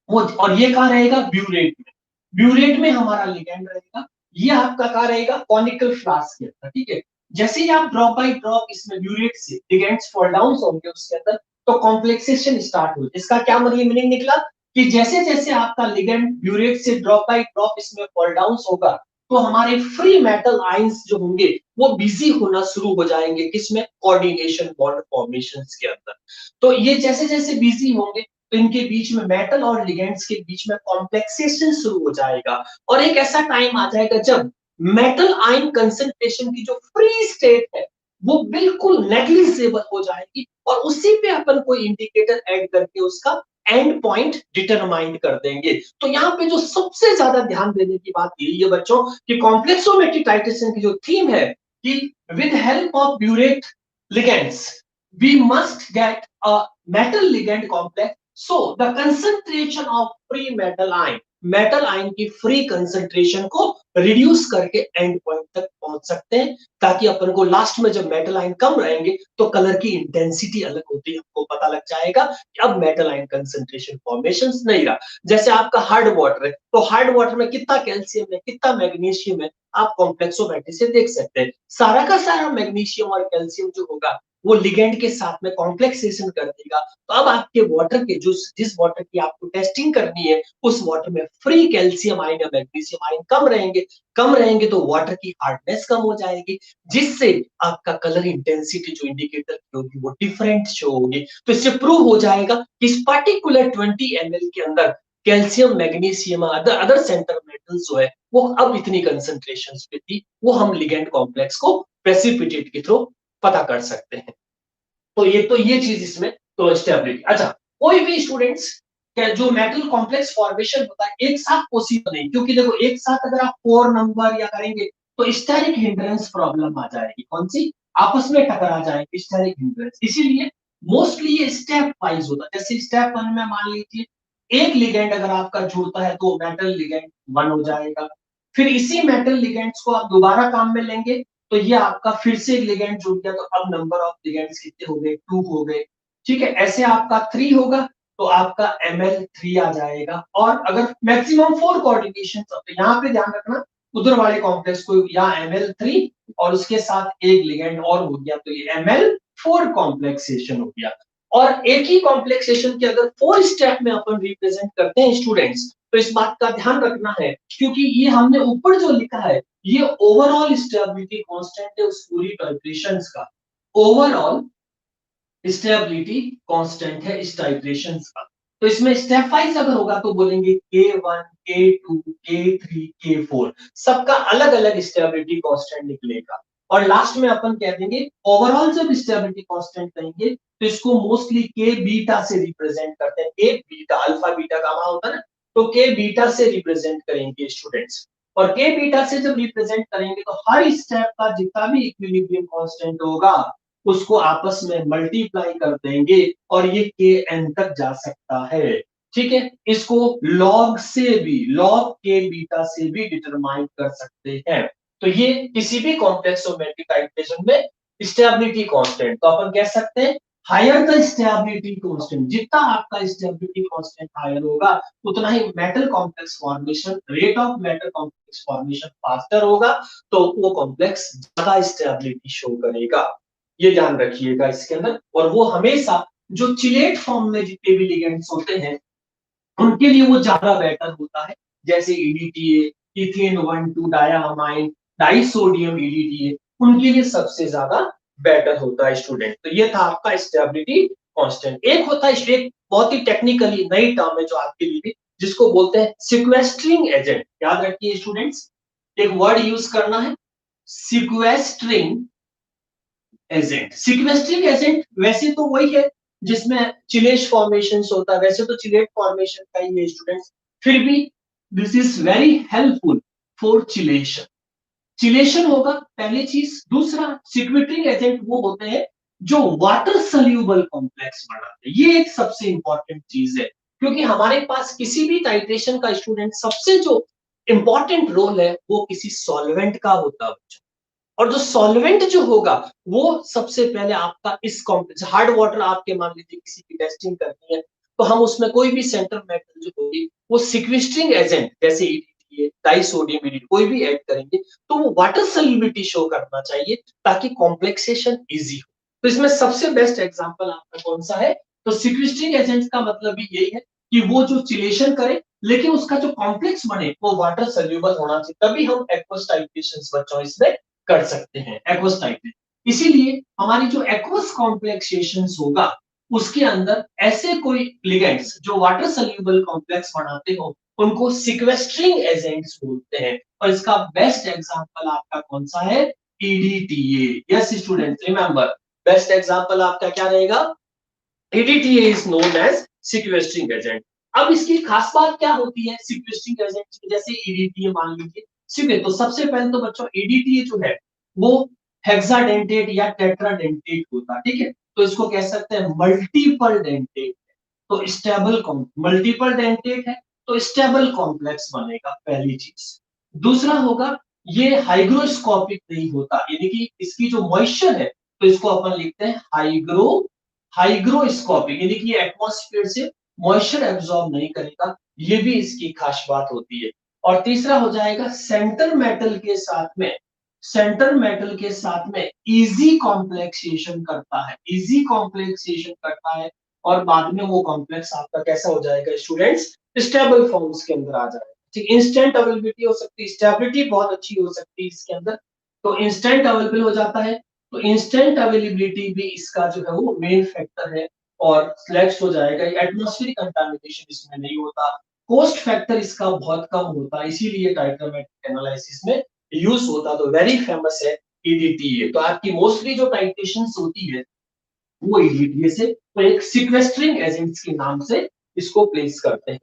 वो, और ये कहाँ रहेगा, ब्यूरेट में, ब्यूरेट में हमारा लिगेंड रहेगा, ये आपका कहाँ रहेगा, कॉनिकल फ्लास्क के अंदर, ठीक है। जैसे ही आप ड्रॉप बाय ड्रॉप इसमें ब्यूरेट से लिगेंड्स फॉल डाउन होंगे उसके अंदर, तो कॉम्प्लेक्सेशन स्टार्ट हो, इसका क्या मतलब मीनिंग निकला कि जैसे जैसे आपका लिगेंड ब्यूरेट से ड्रॉप बाय ड्रॉप इसमें फॉल डाउन होगा, तो हमारे फ्री मेटल आयंस जो होंगे वो बिजी होना शुरू हो जाएंगे, किसमें, कोऑर्डिनेशन बॉन्ड फॉर्मेशंस के अंदर। तो ये जैसे जैसे बिजी होंगे तो इनके बीच में, मेटल और लिगेंड्स के बीच में कॉम्प्लेक्सेशन शुरू हो जाएगा, और एक ऐसा टाइम आ जाएगा जब मेटल आयन कंसंट्रेशन की जो फ्री स्टेट है वो बिल्कुल नेग्लिजिबल हो जाएगी, और उसी पे अपन कोई इंडिकेटर ऐड करके उसका एंड पॉइंट डिटरमाइन कर देंगे। तो यहाँ पे जो सबसे ज्यादा ध्यान देने की बात यही है बच्चों कि कॉम्प्लेक्सोमेट्रिक टाइट्रेशन की जो थीम है कि with help of burette ligands we must get a metal ligand complex so the concentration of free metal ion की फ्री कंसंट्रेशन को रिड्यूस करके एंड पॉइंट तक पहुंच सकते हैं ताकि अपन को लास्ट में जब मेटल आयन कम रहेंगे तो कलर की इंटेंसिटी अलग होती है, हमको पता लग जाएगा कि अब मेटल आयन कंसंट्रेशन फॉर्मेशन नहीं रहा। जैसे आपका हार्ड वाटर है तो हार्ड वाटर में कितना कैल्शियम है कितना मैग्नीशियम है आप कॉम्प्लेक्सोमेट्री से देख सकते हैं। सारा का सारा मैग्नीशियम और कैल्शियम जो होगा वो लिगेंड के साथ में कॉम्प्लेक्सेशन कर देगा। तो अब आपके वाटर के जो जिस वाटर की आपको टेस्टिंग करनी है उस वाटर में फ्री कैल्शियम आयन या मैग्नीशियम आयन कम रहेंगे तो वाटर की हार्डनेस कम हो जाएगी जिससे आपका कलर इंटेंसिटी जो इंडिकेटर की होगी वो डिफरेंट शो होगी। तो इससे प्रूव हो जाएगा कि इस पर्टिकुलर 20 ml के अंदर calcium magnesium other centre metals जो है वो अब इतनी कंसंट्रेशन पे थी वो हम लिगेंड कॉम्प्लेक्स को प्रेसिपिटेट के थ्रू पता कर सकते हैं। तो ये चीज इसमें तो स्टेबिलिटी। अच्छा कोई भी स्टूडेंट्स जो मेटल कॉम्प्लेक्स फॉर्मेशन होता है एक साथ पॉसिबल नहीं क्योंकि देखो एक साथ अगर आप 4 नंबर या करेंगे तो स्टेरिक हिंड्रेंस प्रॉब्लम आ जाएगी। कौन सी? आपस में टकरा जाएगी स्टेरिक हिंड्रेंस। इसीलिए मोस्टली ये स्टेप वाइज होता है। जैसे स्टेप 1 में मान लीजिए एक लिगेंड अगर आपका जुड़ता है तो मेटल लिगेंड 1 हो जाएगा। फिर इसी मेटल लिगेंड्स को आप दोबारा काम में लेंगे तो ये आपका फिर से एक लिगेंड जुड़ गया तो अब नंबर ऑफ लिगेंड्स कितने हो गए? 2 हो गए। ठीक है, ऐसे आपका 3 होगा तो आपका ml3 आ जाएगा। और अगर मैक्सिमम 4 कोऑर्डिनेशन तो यहाँ पे ध्यान रखना उधर वाले कॉम्प्लेक्स को या ml3 और उसके साथ एक लिगेंड और हो गया तो ये ml4 कॉम्प्लेक्सेशन हो गया। और एक ही कॉम्प्लेक्सेशन के अगर 4 स्टेप में अपन रिप्रेजेंट करते हैं स्टूडेंट्स तो इस बात का ध्यान रखना है क्योंकि ये हमने ऊपर जो लिखा है ये ओवरऑल स्टेबिलिटी कांस्टेंट है उस पूरी टाइट्रेशंस का। ओवरऑल स्टेबिलिटी कांस्टेंट है इस टाइट्रेशंस का। तो इसमें स्टेप वाइज अगर होगा तो बोलेंगे K1 K2 K3 K4 सबका अलग अलग स्टेबिलिटी कांस्टेंट निकलेगा। और लास्ट में अपन कह देंगे ओवरऑल जब स्टेबिलिटी कांस्टेंट कहेंगे तो इसको मोस्टली K बीटा से रिप्रेजेंट करते हैं। K beta alpha beta gamma होता है ना तो K बीटा से रिप्रेजेंट करेंगे स्टूडेंट्स। और K बीटा से जब रिप्रेजेंट करेंगे तो हर स्टेप का जितना भी इक्विलिब्रियम कांस्टेंट होगा उसको आपस में मल्टीप्लाई कर देंगे और ये kn तक जा सकता है। ठीक है, इसको log से भी log k बीटा से भी डिटरमाइन कर सकते हैं। तो ये किसी भी कॉम्प्लेक्सोमेट्रिक टाइट्रेशन में स्टेबिलिटी कांस्टेंट तो अपन कह सकते हैं हायर द स्टेबिलिटी कांस्टेंट जितना आपका स्टेबिलिटी कांस्टेंट हायर होगा उतना ही metal complex formation rate of metal complex formation faster होगा तो वो कॉम्प्लेक्स ज्यादा स्टेबिलिटी शो करेगा। ये ध्यान रखिएगा इसके अंदर। और वो हमेशा जो चिलेट फॉर्म में जितने भी लिगेंड्स होते हैं उनके लिए वो ज्यादा बेटर होता है जैसे EDTA ethane 1,2 diamine disodium EDTA उनके लिए सबसे ज्यादा बेटर होता है स्टूडेंट। तो ये था आपका स्टेबिलिटी कांस्टेंट। एक होता है एक बहुत ही टेक्निकली नई टर्म है जो आपके लिए जिसको बोलते हैं सिक्वेस्ट्रिंग एजेंट। याद रखिए स्टूडेंट्स एक वर्ड यूज करना है सिक्वेस्ट्रिंग एजेंट। सिक्वेस्ट्रिंग एजेंट वैसे तो वही है जिसमें चिलेट फॉर्मेशन होता है वैसे तो चिलेट फॉर्मेशन का ही है स्टूडेंट्स फिर भी this is very helpful for chelation. Chelation होगा पहली चीज। दूसरा सिक्वेस्ट्रिंग एजेंट वो होते हैं जो वाटर सोल्यूबल कॉम्प्लेक्स बनाते हैं। ये एक सबसे इंपॉर्टेंट चीज है क्योंकि हमारे पास किसी भी टाइट्रेशन का स्टूडेंट सबसे जो इंपॉर्टेंट रोल है वो किसी सॉल्वेंट का होता है और जो सॉल्वेंट जो होगा वो सबसे पहले आपका इस कॉम्प्लेक्स हार्ड वाटर आपके मान लीजिए किसी की टेस्टिंग करनी है तो हम उसमें कोई भी सेंटर मेटल जो होगी वो सिक्वेस्ट्रिंग एजेंट जैसे EDTA डाइसोडियम EDTA कोई भी ऐड करेंगे तो वो वाटर सॉल्युबिलिटी शो करना चाहिए ताकि कॉम्प्लेक्सेशन इजी हो। तो इसमें सबसे बेस्ट एग्जांपल आपका कौन सा है? तो सिक्वेस्ट्रिंग एजेंट का मतलब भी यही है कि वो जो चिलेशन करे लेकिन उसका जो कॉम्प्लेक्स बने वो वाटर सोल्यूबल होना चाहिए तभी हम एक्वस टाइट्रेशंस बच्चों इसमें कर सकते हैं एक्वस टाइट्रेशन। इसीलिए हमारी जो एक्वस कॉम्प्लेक्सेशंस होगा उसके अंदर ऐसे कोई लिगेंड्स जो वाटर सोल्यूबल कॉम्प्लेक्स बनाते हो उनको सिक्वेस्ट्रिंग एजेंट्स बोलते हैं। और इसका बेस्ट एग्जांपल आपका कौन सा है? EDTA। Yes students remember best example आपका क्या रहेगा? EDTA is known as sequestering agent. अब इसकी खास बात क्या होती है सिक्वेस्ट्रिंग एजेंट की, जैसे ईडीटी मान लीजिए, ठीक है। तो सबसे पहले तो बच्चों ईडीटी जो है वो हेक्साडेंटेट या टेट्राडेंटेट होता, ठीक है। तो इसको कह सकते हैं मल्टीपल डेंटेट। तो स्टेबल मल्टीपल डेंटेट है तो स्टेबल कॉम्प्लेक्स बनेगा, पहली चीज। दूसरा होगा ये हाइग्रोस्कोपिक नहीं होता, यानी कि इसकी जो मॉइस्चर है तो इसको अपन लिखते हैं हाइग्रोस्कोपिक, यानी कि एटमॉस्फेयर से मॉइस्चर एब्जॉर्ब नहीं करेगा, ये भी इसकी खास बात होती है। और तीसरा हो जाएगा सेंटर मेटल के साथ में इजी कॉम्प्लेक्सेशन करता है, इजी कॉम्प्लेक्सेशन करता है। और बाद में वो कॉम्प्लेक्स आपका कैसा हो जाएगा स्टूडेंट्स, स्टेबल फॉर्म्स के अंदर आ जाएगा, ठीक। इंस्टेंट अवेलेबिलिटी हो सकती है, स्टेबिलिटी बहुत अच्छी हो सकती है इसके अंदर, तो इंस्टेंट अवेलेबल हो जाता है। तो इंस्टेंट अवेलेबिलिटी भी इसका जो है वो मेन फैक्टर है। और नेक्स्ट हो जाएगा एटमॉस्फेरिक कंटामिनेशन इसमें नहीं होता, कॉस्ट फैक्टर इसका बहुत कम होता है, इसीलिए टाइट्रोमेट्रिक एनालिसिस में यूज होता। तो वेरी फेमस है ईडीटीए। तो आपकी मोस्टली जो टाइट्रेशंस होती है वो ईडीटीए से तो एक सिक्वेस्ट्रिंग एजेंट्स के नाम से इसको प्लेस करते हैं,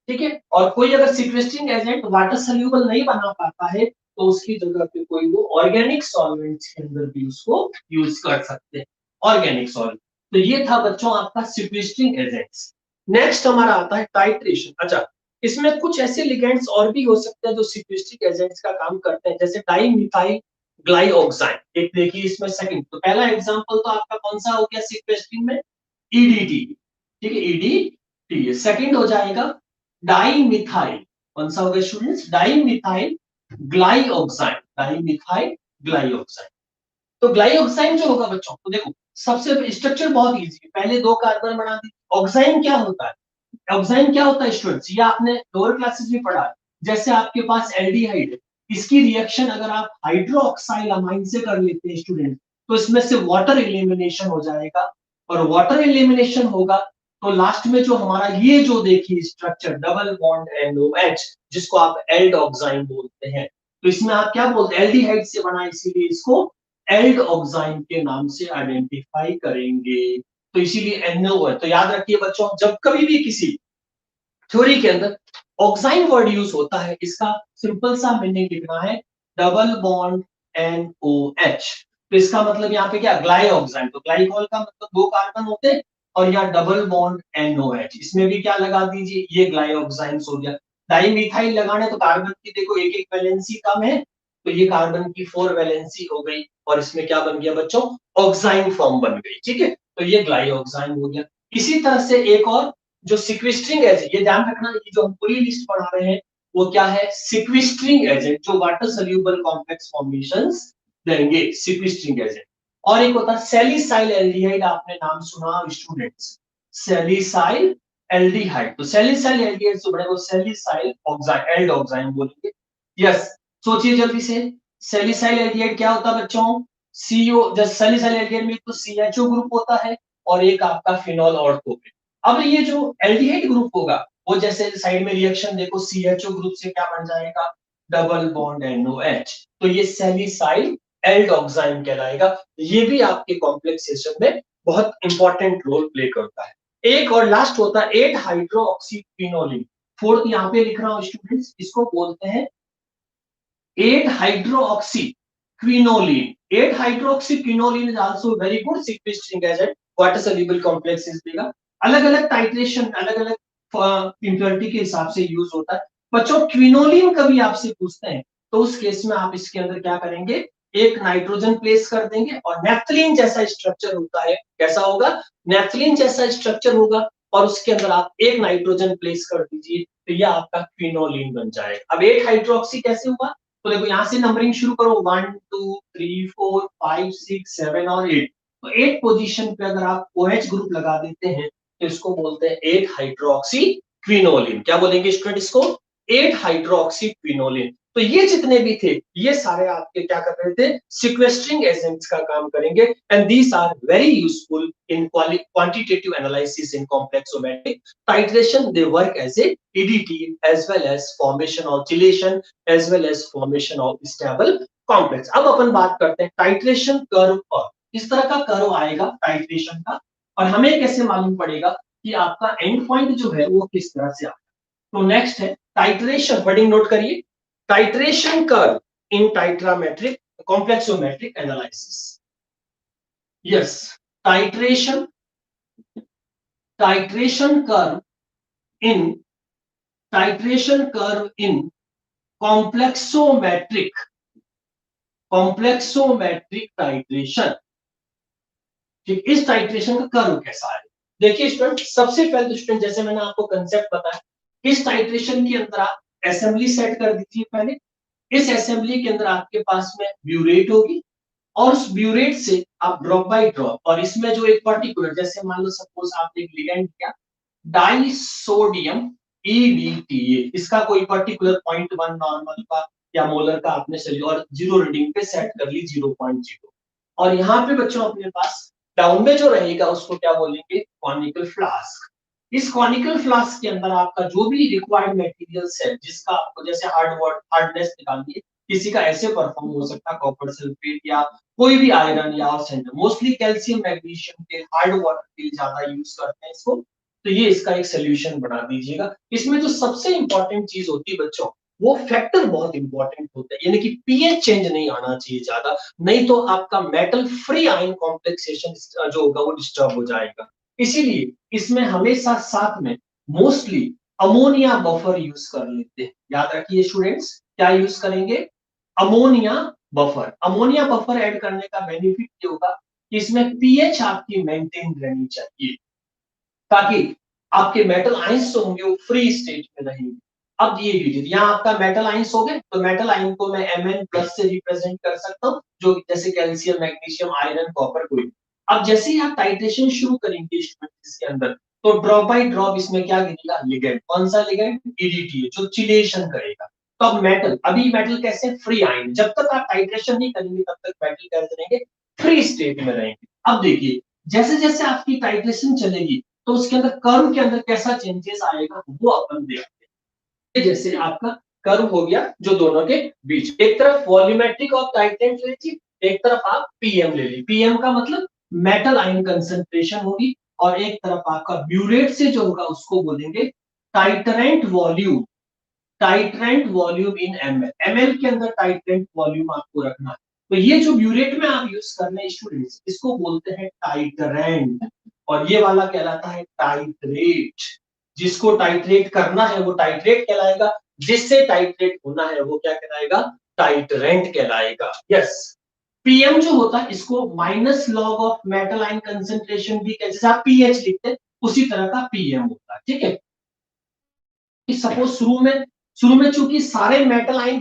ठीक है। और कोई अगर सिक्वेस्ट्रिंग एजेंट वाटर सोल्यूबल नहीं बना पाता है तो उसकी जगह पे कोई वो ऑर्गेनिक सॉल्वेंट्स के अंदर भी उसको यूज कर सकते हैं, ऑर्गेनिक सॉल्वेंट। तो ये था बच्चों आपका सिक्वेस्ट्रिंग एजेंट्स। नेक्स्ट हमारा आता है टाइट्रेशन। अच्छा, इसमें कुछ ऐसे लिगेंड्स और भी हो सकते हैं जो सिक्वेस्ट्रिक एजेंट्स का काम करते हैं, जैसे डाइमिथाइल ग्लाइऑक्साइड। एक देखिए इसमें सेकंड, तो पहला एग्जांपल तो आपका कौन सा हो गया सिक्वेस्ट्रिन में, ईडीटी, ठीक है, ईडीटी। सेकंड हो जाएगा डाइमिथाइल, कौन सा होगा स्टूडेंट्स, डाइमिथाइल ग्लाइऑक्साइड, डाइमिथाइल ग्लाइऑक्साइड। तो ग्लाइऑक्साइड जो होगा बच्चों, तो देखो सबसे स्ट्रक्चर बहुत इजी है, पहले दो कार्बन बना दी। ऑक्साइन क्या होता है, ऑक्साइन क्या होता है स्टूडेंट्स, ये आपने लोअर क्लासेस में पढ़ा। जैसे आपके पास एल्डिहाइड है, इसकी रिएक्शन अगर आप हाइड्रोक्साइल अमाइन से कर लेते हैं स्टूडेंट, तो इसमें से वाटर एलिमिनेशन हो जाएगा। और वाटर एलिमिनेशन होगा तो लास्ट में जो हमारा ये जो देखिए स्ट्रक्चर डबल बॉन्ड NOH, जिसको आप एल्डोक्साइन बोलते हैं, तो इसमें आप क्या बोलते हैं, एल्डिहाइड से बना, इसीलिए इसको एल्डोक्साइन के नाम से आइडेंटिफाई करेंगे। तो इसीलिए NO है। तो याद रखिए बच्चों, जब कभी भी किसी थ्योरी के अंदर ऑक्साइन वर्ड यूज होता है, इसका सिंपल सा मीनिंग लिखना है डबल बॉन्ड NOH। तो इसका मतलब यहाँ पे क्या, ग्लाइऑक्साइन। तो ग्लाइकॉल का मतलब दो कार्बन होते हैं, और यहाँ डबल बॉन्ड NOH, इसमें भी क्या लगा दीजिए, ये ग्लाइऑक्साइन हो गया। डाइमिथाइल लगाने तो कार्बन की देखो एक एक वैलेंसी कम है, तो ये कार्बन की 4 वैलेंसी हो गई, और इसमें क्या बन गया बच्चों, ऑक्साइन फॉर्म बन गई, ठीक है। तो ये ग्लाइऑक्साइन हो गया। इसी तरह से एक और जो सिक्वेस्ट्रिंग एजेंट, ये ध्यान रखना, ये जो हम पूरी लिस्ट पढ़ा रहे हैं वो क्या है, सिक्वेस्ट्रिंग एजेंट, जो वाटर सोल्यूबल कॉम्प्लेक्स फॉर्मेशंस देंगे, सिक्वेस्ट्रिंग एजेंट। और एक होता है सैलिसाइल एल्डिहाइड, आपने नाम सुना स्टूडेंट्स, सैलिसाइल एल्डिहाइड। तो सैलिसाइल एल्डिहाइड से बड़े को सैलिसाइल ऑक्साइड एल्डोक्साइन बोलेंगे। यस, सोचिए जल्दी से, सैलिसाइल एल्डिहाइड क्या होता है बच्चों, CO, जैसे सैलिसाइल एल्डिहाइड में तो CHO ग्रुप होता है और एक आपका फिनॉल ऑर्थो। अब ये जो एल्डिहाइड ग्रुप होगा वो जैसे साइड में रिएक्शन देखो, CHO ग्रुप से क्या बन जाएगा, डबल बॉन्ड NOH। तो ये सैलिसाइल एल्डोक्साइन कहलाएगा। ये भी आपके कॉम्प्लेक्सेशन में बहुत इंपॉर्टेंट रोल प्ले करता है। एक और लास्ट होता है 8 हाइड्रोक्सीक्विनोलिन। फोर्थ यहाँ पे लिख रहा हूं स्टूडेंट्स, इसको बोलते हैं 8 hydroxyquinoline. 8 hydroxyquinoline is also very good sequestering agent, water soluble complexes देगा। अलग-अलग टाइट्रेशन, अलग-अलग इंप्योरिटी के हिसाब से यूज होता है। बच्चों क्विनोलिन कभी आपसे पूछते हैं तो उस केस में आप इसके अंदर क्या करेंगे, एक नाइट्रोजन प्लेस कर देंगे और नेफ्थलीन जैसा स्ट्रक्चर होता है, कैसा होगा, नेफ्थलीन जैसा स्ट्रक्चर होगा, और उसके अंदर आप एक नाइट्रोजन प्लेस कर दीजिए, तो ये आपका क्विनोलिन बन जाएगा। अब 8 हाइड्रोक्सी कैसे हुआ, तो देखो यहां से नंबरिंग शुरू करो, 1 2 3 4 5 6 7 और 8। तो 8 पोजीशन पे अगर आप OH ग्रुप लगा देते हैं तो इसको बोलते हैं 8 हाइड्रोक्सी क्विनोलिन। क्या बोलेंगे स्टूडेंट इसको, 8 हाइड्रोक्सी क्विनोलिन। तो ये जितने भी थे ये सारे आपके क्या कर रहे थे, सिक्वेस्ट्रिंग एजेंट्स का काम करेंगे। And these are very useful in quantitative analysis in complexometric titration. They work as a EDT as well as formation of chelation as well as formation of stable complex. अब अपन बात करते हैं titration curve पर। इस तरह का curve आएगा टाइट्रेशन का, और हमें कैसे मालूम पड़ेगा कि आपका एंड पॉइंट जो है वो किस तरह से आएगा। तो नेक्स्ट है टाइट्रेशन, वर्डिंग नोट करिए, titration curve in titrimetric complexometric analysis. Yes, titration, titration curve in titration curve in complexometric complexometric titration. ठीक, इस टाइट्रेशन का कर्व कैसा है? देखिए स्टूडेंट, सबसे पहले तो स्टूडेंट जैसे मैंने आपको कंसेप्ट बताया, इस टाइट्रेशन के अंदर आप असेंबली सेट कर दीजिए पहले। इस असेंबली के अंदर आपके पास में ब्यूरेट होगी और उस ब्यूरेट से आप ड्रॉप बाय ड्रॉप, और इसमें जो एक पर्टिकुलर, जैसे मान लो सपोज आपने एक लिगेंड किया डाइसोडियम EDTA, इसका कोई पर्टिकुलर 0.1 नॉर्मल का या मोलर का आपने सही और जीरो रीडिंग पे सेट कर ली 0.0, और यहाँ पे बच्चों अपने पास डाउन में जो रहेगा उसको क्या बोलेंगे, कॉनिकल फ्लास्क। इस कॉनिकल फ्लास्क के अंदर आपका जो भी रिक्वायर्ड मटेरियल्स है, जिसका आपको जैसे हार्डनेस निकालनी है, किसी का ऐसे परफॉर्म हो सकता है कॉपर सल्फेट या कोई भी आयरन या सेंटर, मोस्टली कैल्शियम मैग्नीशियम के हार्ड वाटर के लिए ज्यादा यूज करते हैं इसको। तो ये इसका एक सोल्यूशन बना दीजिएगा। इसमें जो सबसे इंपॉर्टेंट चीज होती है बच्चों, वो फैक्टर बहुत इंपॉर्टेंट होता है, यानी कि पीएच चेंज नहीं आना चाहिए ज्यादा, नहीं तो आपका मेटल फ्री आयन कॉम्प्लेक्सेशन जो होगा वो डिस्टर्ब हो जाएगा। इसीलिए इसमें हमेशा साथ में मोस्टली अमोनिया बफर यूज कर लेते हैं। याद रखिए स्टूडेंट्स, क्या यूज करेंगे, ammonia buffer. Ammonia buffer add करने का बेनिफिट ये होगा कि इसमें पीएच आपकी मेंटेन रहनी चाहिए, ताकि आपके मेटल आयंस जो होंगे वो फ्री स्टेट में रहेंगे। अब ये लीजिए, यहाँ आपका मेटल आयंस हो गए, तो मेटल आयन को मैं Mn+ से रिप्रेजेंट कर सकता हूँ, जो जैसे कैल्शियम मैग्नीशियम आयरन कॉपर कोई। अब जैसे ही आप टाइट्रेशन शुरू करेंगे इसके अंदर, तो ड्रॉप बाय ड्रॉप इसमें क्या गिरेगा, लिगेंड। कौन सा लिगेंड, EDTA, जो चिलेशन करेगा। तो अब मेटल, अभी मेटल कैसे, फ्री आयन, जब तक आप टाइट्रेशन नहीं करेंगे तब तक मेटल कैसे रहेंगे, फ्री स्टेट में रहेंगे। अब देखिए, जैसे जैसे आपकी टाइट्रेशन चलेगी तो उसके अंदर कर्व के अंदर कैसा चेंजेस आएगा वो अपन देखते हैं। जैसे आपका कर्व हो गया जो दोनों के बीच, एक तरफ वॉल्यूमेट्रिक ऑफ टाइट्रेंट ले लीजिए, एक तरफ आप पीएम ले लीजिए। पीएम का मतलब मेटल आयन कंसंट्रेशन होगी, और एक तरफ आपका ब्यूरेट से जो होगा उसको बोलेंगे titrant volume. Titrant volume in ml, ml के अंदर टाइट्रेंट वॉल्यूम आपको रखना है। तो ये जो ब्यूरेट में आप यूज कर रहे हैं स्टूडेंट्स, इसको बोलते हैं टाइटरेंट, और ये वाला कहलाता है टाइट्रेट। जिसको टाइट्रेट करना है वो टाइट्रेट कहलाएगा, जिससे टाइट्रेट होना है वो क्या कहलाएगा, टाइटरेंट कहलाएगा। यस, पीएम जो होता है इसको minus log of metal ion concentration भी, जैसे आप पीएच लिखते हैं उसी तरह का पीएम होता है। ठीक है, सपोज शुरू में चूंकि सारे मेटल आयन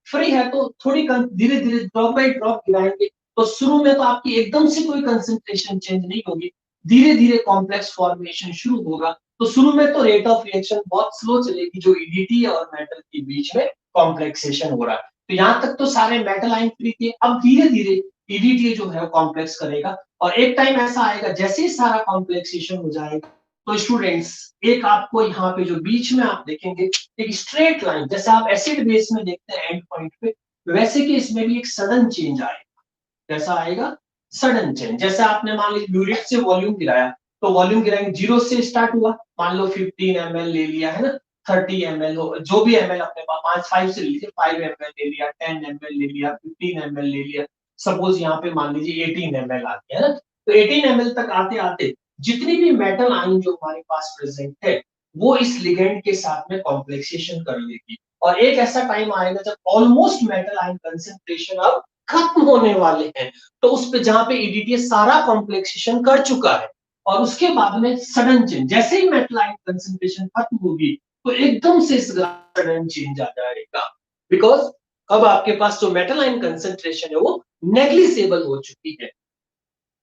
फ्री है तो थोड़ी धीरे धीरे ड्रॉप बाय ड्रॉप गिराएंगे, तो शुरू में तो आपकी एकदम से कोई कंसंट्रेशन चेंज नहीं होगी, धीरे धीरे कॉम्प्लेक्स फॉर्मेशन शुरू होगा। तो शुरू में तो रेट ऑफ रिएक्शन बहुत स्लो चलेगी, जो EDTA और मेटल के बीच में कॉम्प्लेक्सेशन हो रहा है। तो यहाँ तक तो सारे मेटल आयन फ्री थे, अब धीरे धीरे EDTA जो है कॉम्प्लेक्स करेगा, और एक टाइम ऐसा आएगा जैसे ही सारा कॉम्प्लेक्सेशन हो जाएगा, तो स्टूडेंट्स एक आपको यहाँ पे जो बीच में आप देखेंगे एक स्ट्रेट लाइन, जैसे आप एसिड बेस में देखते हैं एंड पॉइंट पे, वैसे कि इसमें भी एक सडन चेंज आएगा। कैसा आएगा, सडन चेंज। जैसे आपने मान लीजिए ब्यूरेट से वॉल्यूम गिराया, तो वॉल्यूम गिराएंगे, 0 से स्टार्ट हुआ, मान लो 15 ml ले लिया है ना, 30 ml हो, जो भी ml अपने पास 5 से लीजिए, 5 ml ले लिया, 10 ml ले लिया, 15 ml ले लिया, सपोज यहाँ पे मान लीजिए 18 ml आ गया है ना। तो 18 ml तक आते आते जितनी भी मेटल आयन जो हमारे पास प्रेजेंट है वो इस लिगेंड के साथ में कॉम्प्लेक्सेशन कर लेगी, और एक ऐसा टाइम आएगा जब ऑलमोस्ट मेटल आयन कंसंट्रेशन अब खत्म होने वाले हैं, तो उस पे जहां पे EDTA सारा कॉम्प्लेक्सेशन कर चुका है, और उसके बाद में सडन चेंज, जैसे ही मेटल आयन कंसंट्रेशन खत्म होगी तो एकदम से सडन चेंज आ जाएगा, बिकॉज अब आपके पास जो मेटल आयन कंसंट्रेशन है वो नेग्लिजिबल हो चुकी है।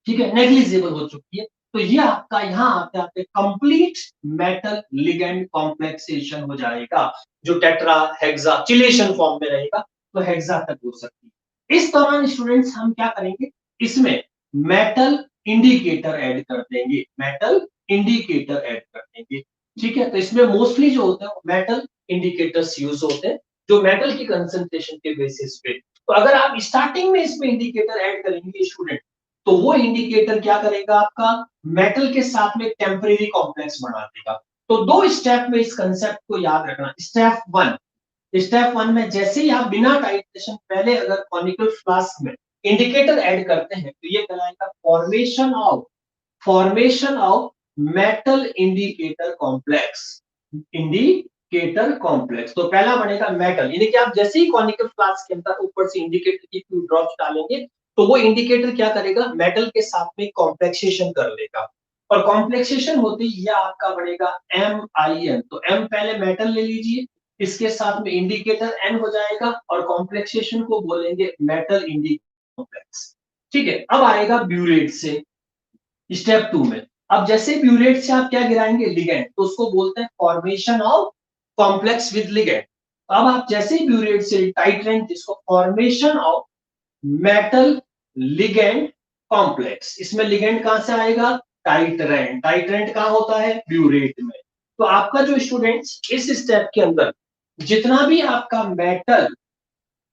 ठीक है, नेग्लिजिबल हो चुकी है। तो ये आपका यहाँ आते आते कंप्लीट मेटल लिगेंड कॉम्प्लेक्सेशन हो जाएगा, जो टेट्रा हेक्सा चिलेशन फॉर्म में रहेगा, तो हेक्सा तक हो सकती है। इस दौरान स्टूडेंट्स हम क्या करेंगे, इसमें मेटल इंडिकेटर ऐड कर देंगे, मेटल इंडिकेटर ऐड कर देंगे। ठीक है, तो इसमें मोस्टली जो होते हैं मेटल इंडिकेटर्स यूज होते हैं, जो मेटल की कंसंट्रेशन के बेसिस पे। तो अगर आप स्टार्टिंग में इसमें इंडिकेटर ऐड करेंगे स्टूडेंट, तो वो इंडिकेटर क्या करेगा, आपका मेटल के साथ में टेम्परेरी कॉम्प्लेक्स बना देगा। तो दो स्टेप में इस कंसेप्ट को याद रखना। स्टेप वन में जैसे ही आप बिना टाइट्रेशन पहले अगर कॉनिकल फ्लास्क में इंडिकेटर ऐड करते हैं तो ये कहलाएगा formation of metal indicator complex. Indicator complex तो पहला बनेगा मेटल, यानी कि आप जैसे ही कॉनिकल फ्लास्क के अंदर ऊपर से इंडिकेटर की फ्यू ड्रॉप्स डालेंगे तो वो इंडिकेटर क्या करेगा, मेटल के साथ में कॉम्प्लेक्सेशन कर लेगा। और कॉम्प्लेक्सेशन होती है ये आपका बनेगा MIN। तो M पहले मेटल ले लीजिए, इसके साथ में इंडिकेटर N हो जाएगा और कॉम्प्लेक्सेशन को बोलेंगे मेटल इंडिकेटर कॉम्प्लेक्स। ठीक है, अब आएगा ब्यूरेट से स्टेप 2 में। अब जैसे ब्यूरेट से आप क्या गिराएंगे, लिगेंड, तो उसको बोलते हैं formation of complex with ligand. अब आप जैसे ही ब्यूरेट से टाइट्रेंट, जिसको formation of metal ligand complex, इसमें लिगेंड कहां से आएगा, टाइट्रेंट। टाइट्रेंट कहां होता है, ब्यूरेट में। तो आपका जो स्टूडेंट्स इस स्टेप के अंदर जितना भी आपका मेटल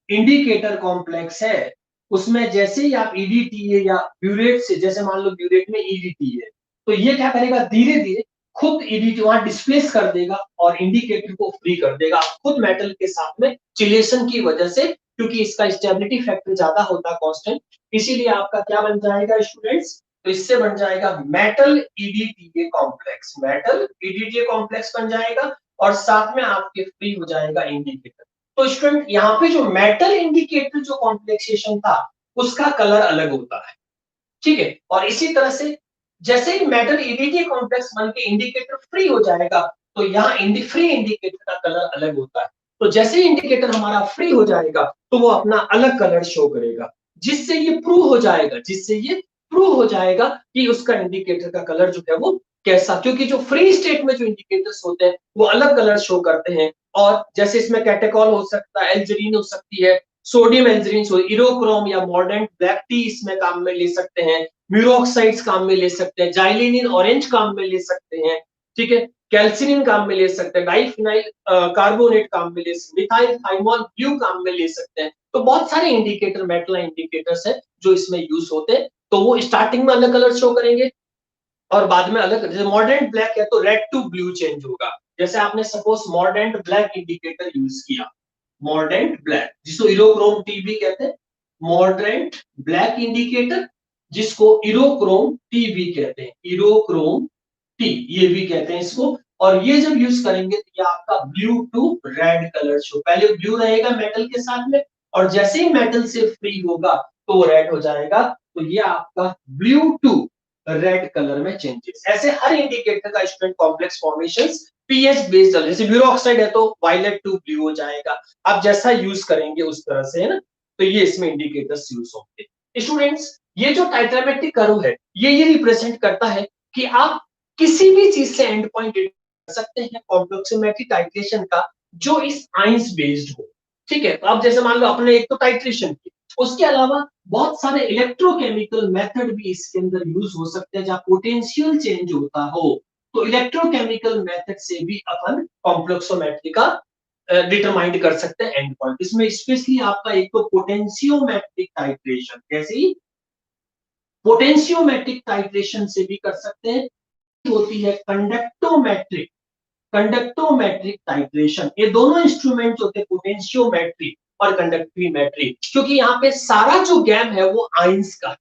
इंडिकेटर कॉम्प्लेक्स है उसमें जैसे ही आप ईडीटीए या ब्यूरेट से, जैसे मान लो ब्यूरेट में ईडीटी है, तो ये क्या करेगा, धीरे धीरे खुद ईडीटी वहां डिस्प्लेस कर देगा और इंडिकेटर को फ्री कर देगा खुद मेटल के साथ में चिलेशन की वजह से, क्योंकि इसका स्टेबिलिटी फैक्टर ज्यादा होता है कांस्टेंट। इसीलिए आपका क्या बन जाएगा स्टूडेंट्स, तो इससे बन जाएगा metal EDTA complex. Metal EDTA complex बन जाएगा और साथ में आपके फ्री हो जाएगा इंडिकेटर। तो स्टूडेंट यहाँ पे जो मेटल इंडिकेटर जो कॉम्प्लेक्सेशन था उसका कलर अलग होता है। ठीक है, और इसी तरह से जैसे ही मेटल ईडीटी कॉम्प्लेक्स बन के इंडिकेटर फ्री हो जाएगा तो यहाँ फ्री इंडिकेटर का कलर अलग होता है। तो जैसे ही इंडिकेटर हमारा फ्री हो जाएगा तो वो अपना अलग कलर शो करेगा, जिससे ये प्रूव हो जाएगा कि उसका इंडिकेटर का कलर जो है वो कैसा, क्योंकि जो फ्री स्टेट में जो इंडिकेटर्स होते हैं वो अलग कलर शो करते हैं। और जैसे इसमें कैटेकॉल हो सकता है, एल्जरीन हो सकती है, सोडियम एल्जरीन, इरोक्रोम या मॉडर्न ब्लैक टी इसमें काम में ले सकते हैं, म्यूरोक्साइड्स काम में ले सकते हैं, जाइलिनिन ऑरेंज काम में ले सकते हैं। ठीक है, कैल्सिनिन काम में ले सकते हैं, डाइफिनाइल कार्बोनेट काम में ले सकते हैं, मिथाइल थाइमोल ब्लू काम में ले सकते हैं। तो बहुत सारे इंडिकेटर, मेटल इंडिकेटर्स है जो इसमें यूज होते हैं। तो वो स्टार्टिंग में अलग कलर शो करेंगे और बाद में अलग, जैसे मॉडर्न ब्लैक है तो रेड टू ब्लू चेंज होगा। जैसे आपने suppose modern black indicator use किया, मॉडर्न ब्लैक जिसको इरोक्रोम टी भी कहते हैं, मॉडर्न ब्लैक इंडिकेटर जिसको इरोक्रोम टी भी कहते हैं, इरोक्रोम टी ये भी कहते हैं इसको। और ये जब यूज करेंगे तो ये आपका blue to red colour show, पहले ब्लू रहेगा मेटल के साथ में और जैसे ही मेटल से फ्री होगा तो वो रेड हो जाएगा। तो ये आपका ब्लू टू रेड कलर में चेंजेस। ऐसे हर इंडिकेटर का student complex formations pH based, जैसे ब्यूरो ऑक्साइड है तो वायलेट टू ब्लू हो जाएगा। आप जैसा यूज करेंगे उस तरह से, है ना। तो ये इसमें इंडिकेटर्स यूज होंगे। स्टूडेंट्स ये जो टाइट्रामेट्रिक कर्व है ये रिप्रेजेंट करता है कि आप किसी भी चीज से एंड पॉइंट कर सकते हैं कॉम्प्लेक्सिमेट्रिक टाइट्रेशन का जो इस आइंस बेस्ड हो। ठीक है, तो आप जैसे मान लो अपने एक तो टाइट्रेशन की, उसके अलावा बहुत सारे इलेक्ट्रोकेमिकल मेथड भी इसके अंदर यूज हो सकते हैं जहां पोटेंशियल चेंज होता हो। तो इलेक्ट्रोकेमिकल मेथड से भी अपन कॉम्प्लेक्सोमेट्री का डिटरमाइंड कर सकते हैं एंड पॉइंट। इसमें स्पेशली आपका एक तो पोटेंशियोमेट्रिक टाइट्रेशन, कैसी पोटेंशियोमेट्रिक टाइट्रेशन से भी कर सकते हैं, होती है कंडक्टोमेट्रिक, कंडक्टोमेट्रिक टाइट्रेशन। ये दोनों इंस्ट्रूमेंट होते हैं पोटेंशियोमेट्री और कंडक्टिविमेट्री, क्योंकि यहाँ पे सारा जो गैप है वो आइंस का है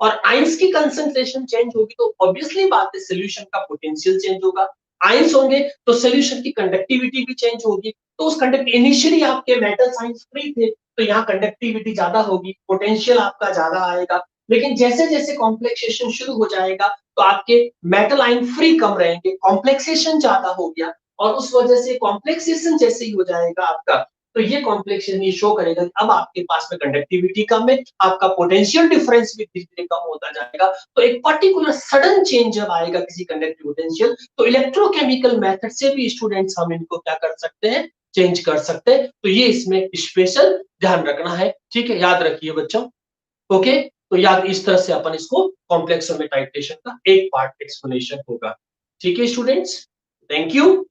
और आइंस की कंसंट्रेशन चेंज होगी तो ऑब्वियसली बात है सोल्यूशन का पोटेंशियल चेंज होगा। आइंस होंगे तो सोल्यूशन की कंडक्टिविटी भी चेंज होगी। तो उस कंडक्ट इनिशियली आपके मेटल आइंस फ्री थे तो यहाँ कंडक्टिविटी ज्यादा होगी, पोटेंशियल आपका ज्यादा आएगा। लेकिन जैसे जैसे कॉम्प्लेक्सेशन शुरू हो जाएगा तो आपके मेटल आयन फ्री कम रहेंगे, कॉम्प्लेक्सेशन ज्यादा हो गया और उस वजह से कॉम्प्लेक्सेशन जैसे ही हो जाएगा आपका तो ये कॉम्प्लेक्सेशन ये शो करेगा अब आपके पास में कंडक्टिविटी कम है, आपका पोटेंशियल डिफरेंस भी धीरे धीरे कम होता जाएगा। तो एक पर्टिकुलर सडन चेंज जब आएगा किसी कंडक्टिव पोटेंशियल तो इलेक्ट्रोकेमिकल मेथड से भी स्टूडेंट्स हम इनको क्या कर सकते हैं, चेंज कर सकते हैं। तो ये इसमें स्पेशल ध्यान रखना है। ठीक है, याद रखिए बच्चों। ओके, तो याद इस तरह से अपन इसको कॉम्प्लेक्स टाइट्रेशन का एक पार्ट एक्सप्लेनेशन होगा। ठीक है students, thank you.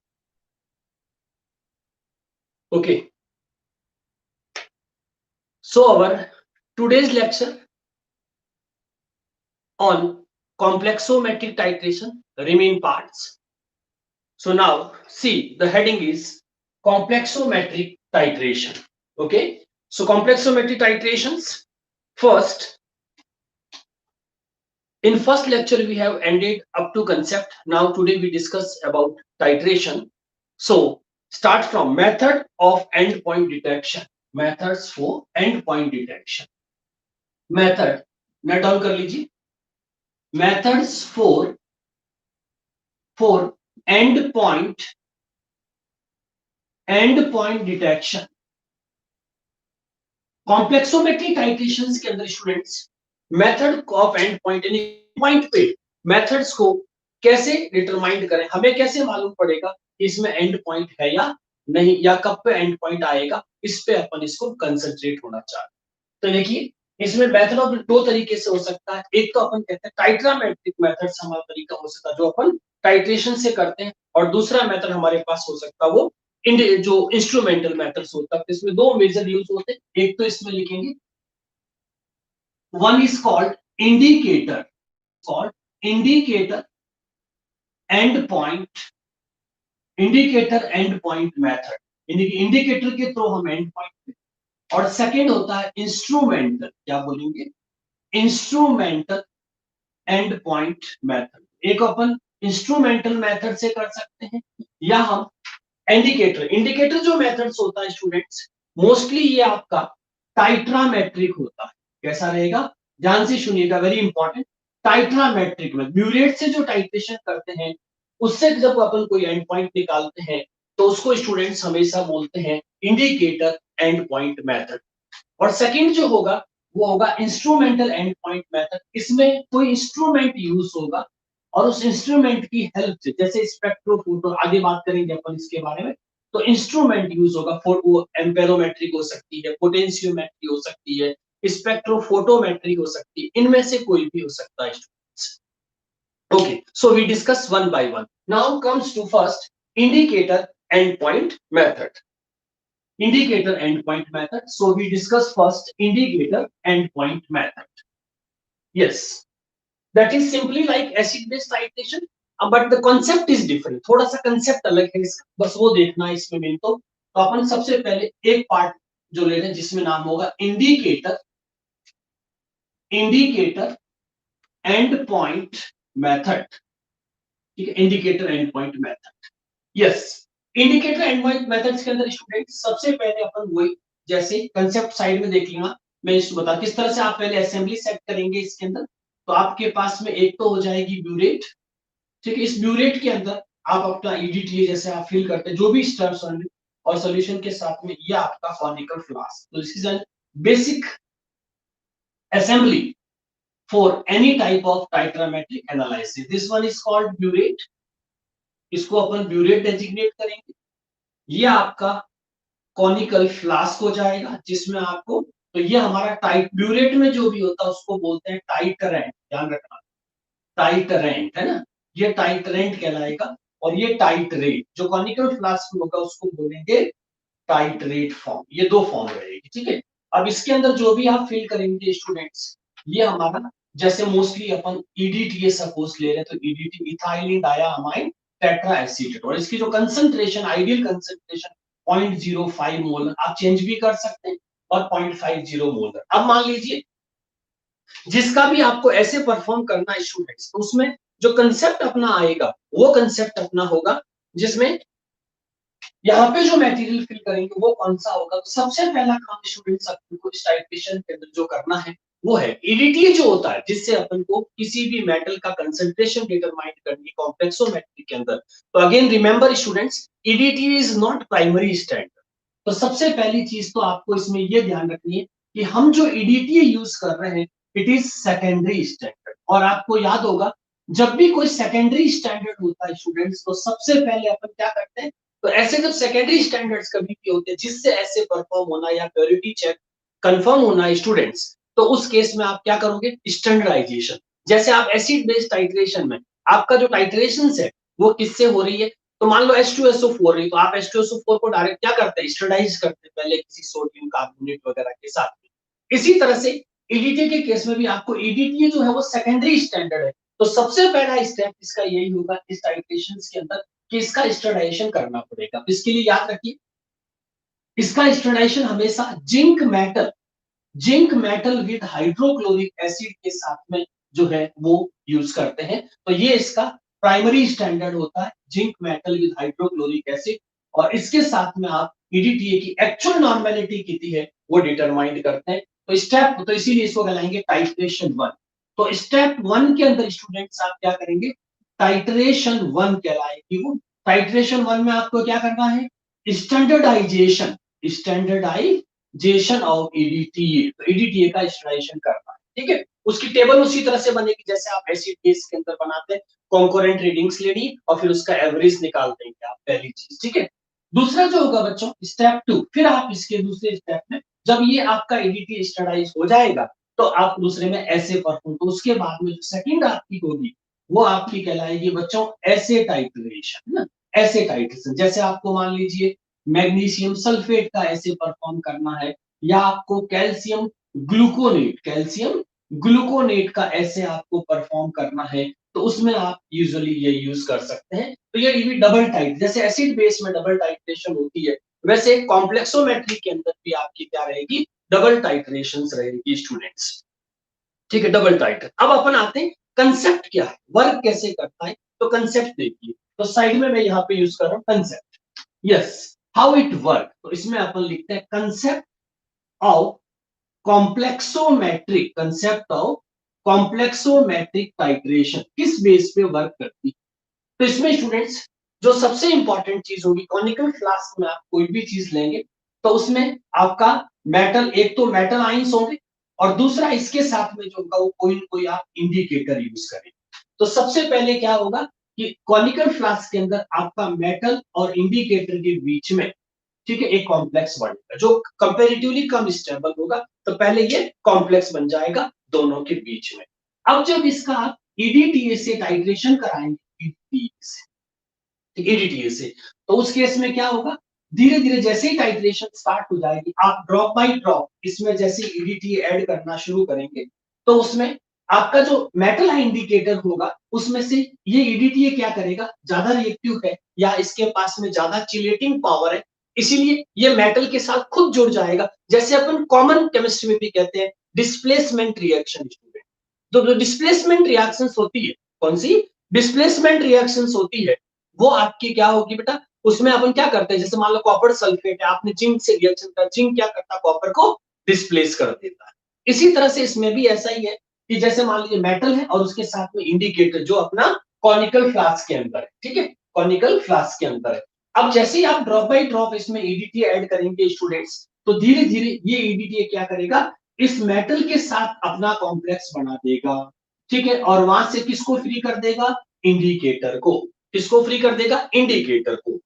Okay, so our today's lecture on complexometric titration, remain parts. So now see, the heading is complexometric titration. Okay, so complexometric titrations. First, in first lecture we have ended up to concept. Now today we discuss about titration. So start from method of endpoint detection. Methods for endpoint detection. Method note down कर लीजिए. Methods for endpoint detection. Complexometric titrations के अंदर students method of and point यानी point पे methods को कैसे determine करें, हमें कैसे मालूम पड़ेगा इसमें एंड पॉइंट है या नहीं, या कब पे एंड पॉइंट आएगा, इस पे अपन इसको कंसंट्रेट होना चाहते हैं. तो देखिए इसमें मेथड ऑफ दो तरीके से हो सकता है. एक तो अपन कहते हैं टाइट्रामेट्रिक मेथड हमारा तरीका हो सकता है जो अपन टाइट्रेशन से करते हैं, और दूसरा मेथड हमारे पास हो सकता है वो जो इंस्ट्रूमेंटल मेथड्स होता है. इसमें दो मेजर यूज होते हैं. एक तो इसमें लिखेंगे one is called indicator and point method, indicator के थ्रू हम एंड पॉइंट. और सेकेंड होता है इंस्ट्रूमेंटल, क्या बोलेंगे, इंस्ट्रूमेंटल एंड पॉइंट मेथड. एक अपन इंस्ट्रूमेंटल मेथड से कर सकते हैं, या हम इंडिकेटर जो मेथड्स होता है स्टूडेंट्स मोस्टली ये आपका टाइट्रामेट्रिक होता है. कैसा रहेगा, ध्यान से सुनिएगा, वेरी इंपॉर्टेंट. टाइट्रामेट्रिक में ब्यूरेट से जो टाइट्रेशन करते हैं उससे जब अपन कोई एंड पॉइंट निकालते हैं तो उसको स्टूडेंट्स हमेशा बोलते हैं इंडिकेटर एंड पॉइंट मेथड. और सेकंड जो होगा वो होगा इंस्ट्रूमेंटल एंड पॉइंट मेथड. इसमें कोई इंस्ट्रूमेंट यूज होगा और उस इंस्ट्रूमेंट की हेल्प से, जैसे स्पेक्ट्रोफोटो, आगे बात करेंगे अपन इसके बारे में, तो इंस्ट्रूमेंट यूज होगा. वो एम्पेरोमेट्रिक हो सकती है, पोटेंशियोमेट्री हो सकती है, स्पेक्ट्रोफोटोमेट्री हो सकती है, इनमें से कोई भी हो सकता है. Okay, so we discuss one by one. Now comes to first indicator endpoint method. Indicator endpoint method. So we discuss first indicator endpoint method. Yes, that is simply like acid base titration, but the concept is different. थोड़ा सा concept अलग है इसका, बस वो देखना है इसमें मेन. तो अपन सबसे पहले एक पार्ट जो ले रहे हैं जिसमें नाम होगा इंडिकेटर एंड पॉइंट मेथड. ठीक है, indicator and point method. Yes, indicator and point methods के अंदर स्टूडेंट सबसे पहले अपन वही जैसे कंसेप्ट साइड में देख लेना. मैं इसको बता किस तरह से आप पहले असेंबली सेट करेंगे इसके अंदर. तो आपके पास में एक तो हो जाएगी ब्यूरेट. ठीक है, इस ब्यूरेट के अंदर आप अपना ईडीटीए जैसे आप फिल करते हैं जो भी स्टेप्स होंगे, और सॉल्यूशन के साथ में ये आपका कॉनिकल फ्लास्क. तो this is a basic assembly for any type of titrametric analysis. This one is called burette. इसको अपन ब्यूरेट डेजिग्नेट करेंगे. ये आपका कॉनिकल फ्लास्क हो जाएगा जिसमें आपको, तो ये हमारा टाइट ब्यूरेट में जो भी होता है उसको बोलते हैं टाइटरेंट. ध्यान रखना, टाइटरेंट है ना, ये टाइटरेंट कहलाएगा. और ये टाइटरेट जो कॉनिकल फ्लास्क होगा उसको बोलेंगे टाइटरेट फॉर्म. ये दो फॉर्म रहेगी. ठीक है, अब इसके अंदर जो भी आप फिल करेंगे स्टूडेंट्स, ये हमारा जैसे मोस्टली अपन ईडीटीए सपोज ले रहे हैं, तो EDT ethylene diamine tetra acetate, और इसकी जो कंसंट्रेशन आइडियल कंसंट्रेशन 0.05 मोलर, आप चेंज भी कर सकते हैं, और 0.50 मोलर. अब मान लीजिए जिसका भी आपको ऐसे परफॉर्म करना है स्टूडेंट्स, तो उसमें जो कंसेप्ट अपना आएगा वो कंसेप्ट अपना होगा जिसमें यहाँ पे जो मटेरियल फिल करेंगे वो कौन सा होगा. तो सबसे पहला काम स्टूडेंट्स अपन को इस टाइट्रेशन के अंदर जो करना है वो है ईडीटी जो होता है, जिससे अपन को किसी भी मेटल का कंसंट्रेशन डिटरमाइन करनी कॉम्प्लेक्सोमेट्री के अंदर. तो again remember students, EDT is not primary standard. तो सबसे पहली चीज तो आपको इसमें ये ध्यान रखनी है कि हम जो ईडीटी यूज कर रहे हैं इट इज सेकेंडरी स्टैंडर्ड. और आपको याद होगा जब भी कोई सेकेंडरी स्टैंडर्ड होता है स्टूडेंट्स, तो सबसे पहले अपन क्या करते हैं, तो ऐसे जब सेकेंडरी स्टैंडर्ड्स कभी भी होते हैं जिससे ऐसे परफॉर्म होना या प्योरिटी चेक कंफर्म होना है स्टूडेंट्स, तो उस केस में आप क्या करोगे, स्टैंडर्डाइजेशन. जैसे आप एसिड बेस्ड टाइट्रेशन में आपका जो टाइट्रेशन है वो किससे हो रही है, तो मान लो H2SO4 रही, तो आप H2SO4 को डायरेक्ट क्या करते हैं, स्टैंडर्डाइज करते हैं पहले किसी सोडियम कार्बोनेट वगैरह के साथ. इसी तरह से ईडीटीए के केस में भी आपको ईडीटीए जो है वो सेकेंडरी स्टैंडर्ड है, तो सबसे पहला स्टेप इसका यही होगा इस टाइट्रेशन के अंदर कि इसका स्टैंडर्डाइजेशन करना पड़ेगा। तो इसके लिए याद रखिए इसका स्टैंडर्डाइजेशन हमेशा zinc metal with hydrochloric acid के साथ में जो है वो यूज करते हैं। तो ये इसका प्राइमरी स्टैंडर्ड होता है, zinc metal with hydrochloric acid, और इसके साथ में आप ईडीटीए की एक्चुअल नॉर्मेलिटी कितनी है वो डिटरमाइन करते हैं। तो इसीलिए इसको कहलाएंगे टाइट्रेशन 1। तो स्टेप 1 के अंदर स्टूडेंट्स आप क्या करेंगे, टाइट्रेशन 1 कहलाएगी वो। टाइट्रेशन 1 में आपको क्या करना है, स्टैंडर्डाइजेशन स्टैंडर्डाइजेशन ऑफ ईडीटीए, तो ईडीटीए का स्टैंडर्डाइजेशन करना है, ठीक है। उसकी टेबल उसी तरह से बनेगी जैसे आप एसिड बेस के अंदर बनाते हैं, कॉन्करेंट रीडिंग्स लेनी और फिर उसका एवरेज निकाल देंगे आप, पहली चीज, ठीक है। दूसरा जो होगा बच्चों स्टेप 2, फिर आप इसके दूसरे स्टेप में जब ये आपका ईडीटी स्टैंडर्डाइज हो जाएगा तो आप दूसरे में ऐसे परफॉर्म, तो उसके बाद में जो सेकंड आपकी होगी वो आपकी कहलाएगी बच्चों ऐसे टाइट्रेशन ना, ऐसे टाइट्रेशन। जैसे आपको मान लीजिए मैग्नीशियम सल्फेट का ऐसे परफॉर्म करना है, या आपको कैल्शियम ग्लूकोनेट का ऐसे आपको परफॉर्म करना है, तो उसमें आप यूजुअली ये यूज कर सकते हैं। तो ये भी डबल टाइट, जैसे एसिड बेस में डबल टाइट्रेशन होती है वैसे कॉम्प्लेक्सोमेट्री के अंदर भी आपकी क्या रहेगी, डबल टाइट्रेशन रहेगी स्टूडेंट्स, ठीक है, डबल टाइटर। अब अपन आते हैं कंसेप्ट क्या है, वर्क कैसे करता है, तो कंसेप्ट देखिए, तो साइड में मैं यहाँ पे यूज कर रहा हूँ concept, yes, how it work. तो इसमें अपन लिखते हैं कंसेप्ट ऑफ कॉम्प्लेक्सोमेट्रिक टाइट्रेशन किस बेस पे वर्क करती है। तो इसमें स्टूडेंट्स जो सबसे इंपॉर्टेंट चीज होगी, कॉनिकल फ्लास्क में आप कोई भी चीज लेंगे तो उसमें आपका मेटल, एक तो मेटल आइंस होंगे और दूसरा इसके साथ में जो होगा वो कोई कोई आप इंडिकेटर यूज करें। तो सबसे पहले क्या होगा कि कॉनिकल फ्लास्क के अंदर आपका मेटल और इंडिकेटर के बीच में, ठीक है, एक कॉम्प्लेक्स बनेगा जो कंपैरेटिवली कम स्टेबल होगा, तो पहले ये कॉम्प्लेक्स बन जाएगा दोनों के बीच में। अब जब इसका आप ईडीटीए से टाइट्रेशन कराएंगे, ईडीटीए से, तो उस केस में क्या होगा, धीरे धीरे जैसे ही टाइट्रेशन स्टार्ट हो जाएगी, आप ड्रॉप बाय ड्रॉप इसमें जैसे ईडीटीए ऐड करना शुरू करेंगे, तो उसमें आपका जो मेटल इंडिकेटर होगा उसमें से ये ईडीटीए क्या करेगा, ज्यादा रिएक्टिव है या इसके पास में ज्यादा चिलेटिंग पावर है, इसीलिए ये मेटल के साथ खुद जुड़ जाएगा। जैसे अपन कॉमन केमिस्ट्री में भी कहते हैं डिस्प्लेसमेंट रिएक्शन, तो जो डिस्प्लेसमेंट रिएक्शंस होती है, कौन सी डिस्प्लेसमेंट रिएक्शंस होती है, वो आपकी क्या होगी बेटा, उसमें अपन क्या करते हैं, जैसे मान लो कॉपर सल्फेट है, आपने जिंक से रिएक्शन कर, जिंक क्या करता है, कॉपर को डिस्प्लेस कर देता है। इसी तरह से इसमें भी ऐसा ही है कि जैसे मान लीजिए मेटल है और उसके साथ में इंडिकेटर जो अपना कॉनिकल फ्लास्क के अंदर है, ठीक है, कॉनिकल फ्लास्क के अंदर है। अब जैसे ही आप ड्रॉप बाय ड्रॉप इसमें ईडीटी ऐड करेंगे स्टूडेंट्स, तो धीरे धीरे ये ईडीटी क्या करेगा, इस मेटल के साथ अपना कॉम्प्लेक्स बना देगा, ठीक है, और वहां से किसको फ्री कर देगा, इंडिकेटर को, किसको फ्री कर देगा, इंडिकेटर को।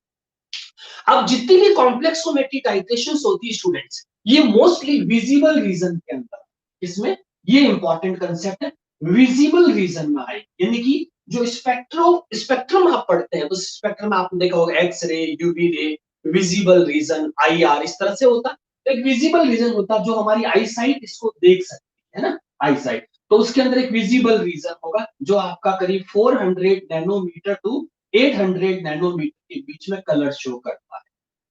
अब जितनी भी कॉम्प्लेक्सोमेट्री टाइट्रेशंस होती है स्टूडेंट्स, ये मोस्टली विजिबल रीजन के अंदर, इसमें ये इंपॉर्टेंट कंसेप्ट है, विजिबल रीजन में आए, यानी कि जो स्पेक्ट्रम आप पढ़ते हैं, उस स्पेक्ट्रम में आपने देखा होगा X ray, UV ray, visible region, IR, इस तरह से होता है। एक विजिबल रीजन होता है जो हमारी आई साइट इसको देख सकती है ना, आई साइट, तो उसके अंदर एक विजिबल रीजन होगा जो आपका करीब 400 नैनोमीटर टू 800 नैनोमीटर के बीच में कलर शो करता है,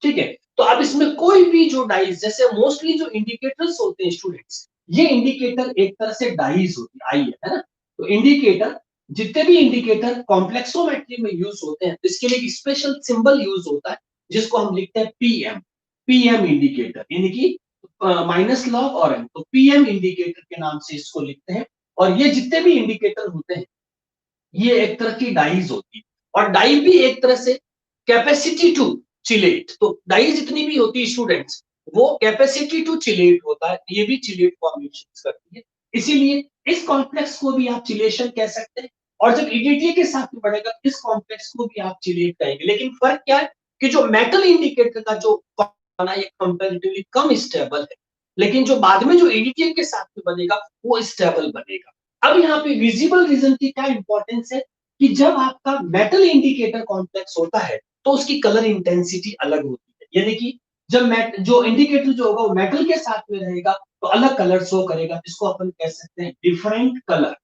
ठीक है। तो अब इसमें कोई भी जो डाइज, जैसे मोस्टली जो इंडिकेटर्स होते हैं स्टूडेंट्स, ये इंडिकेटर एक तरह से डाइज होती है, आई है ना, तो इंडिकेटर, जितने भी इंडिकेटर कॉम्प्लेक्सोमेट्री में यूज होते हैं, इसके लिए एक स्पेशल सिंबल यूज होता है जिसको हम लिखते हैं पीएम, पीएम इंडिकेटर, यानी कि माइनस लॉग और एम, तो पीएम इंडिकेटर के नाम से इसको लिखते हैं। और ये जितने भी इंडिकेटर होते हैं ये एक तरह की डाइज होती है, और डाई भी एक तरह से कैपेसिटी टू चिलेट, तो डाई जितनी भी होती है स्टूडेंट्स, वो कैपेसिटी टू चिलेट होता है, ये भी चिलेट फॉर्मेशन करती है, इसीलिए इस कॉम्प्लेक्स को भी आप चिलेशन कह सकते हैं। और जब ईडीटी के साथ में बढ़ेगा इस कॉम्प्लेक्स को भी आप चिलेट कहेंगे, लेकिन फर्क क्या है कि जो मेटल इंडिकेटर का जो बना ये कंपैरेटिवली कम स्टेबल है, लेकिन जो बाद में जो ईडीटी के साथ में बनेगा वो स्टेबल बनेगा। अब यहाँ पे विजिबल रीजन की क्या इंपॉर्टेंस है कि जब आपका मेटल इंडिकेटर कॉम्प्लेक्स होता है तो उसकी कलर इंटेंसिटी अलग होती है, यानी कि जब जो इंडिकेटर जो होगा वो मेटल के साथ में रहेगा तो अलग कलर शो करेगा, जिसको अपन कह सकते हैं डिफरेंट कलर।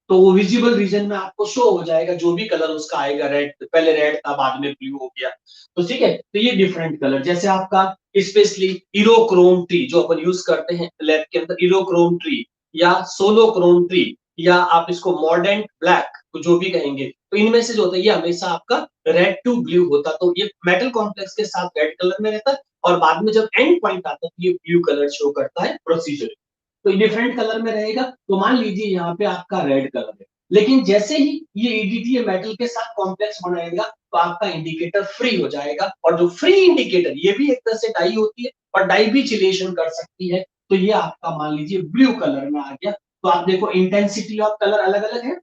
तो वो विजिबल रीजन में आपको शो हो जाएगा, जो भी कलर उसका आएगा, रेड पहले रेड था बाद में ब्लू हो गया, तो ठीक है। तो ये डिफरेंट कलर, जैसे आपका स्पेशली इरोक्रोम ट्री जो अपन यूज करते हैं लैब के अंदर, इरोक्रोम ट्री या सोलोक्रोम ट्री, या आप इसको मॉडर्न ब्लैक जो भी कहेंगे, तो इनमें से जो होता है ये हमेशा आपका रेड टू ब्लू होता, तो ये मेटल कॉम्प्लेक्स के साथ रेड कलर में रहता है और बाद में जब एंड पॉइंट आता है तो ये ब्लू कलर शो करता है प्रोसीजर। तो डिफरेंट कलर में रहेगा, तो मान लीजिए यहाँ पे आपका रेड कलर है, लेकिन जैसे ही ये ईडीटी मेटल के साथ कॉम्प्लेक्स बनाएगा तो आपका इंडिकेटर फ्री हो जाएगा, और जो फ्री इंडिकेटर ये भी एक तरह से डाई होती है और डाई भी चिलेशन कर सकती है, तो ये आपका मान लीजिए ब्लू कलर में आ गया। तो आप देखो इंटेंसिटी ऑफ कलर अलग अलग है,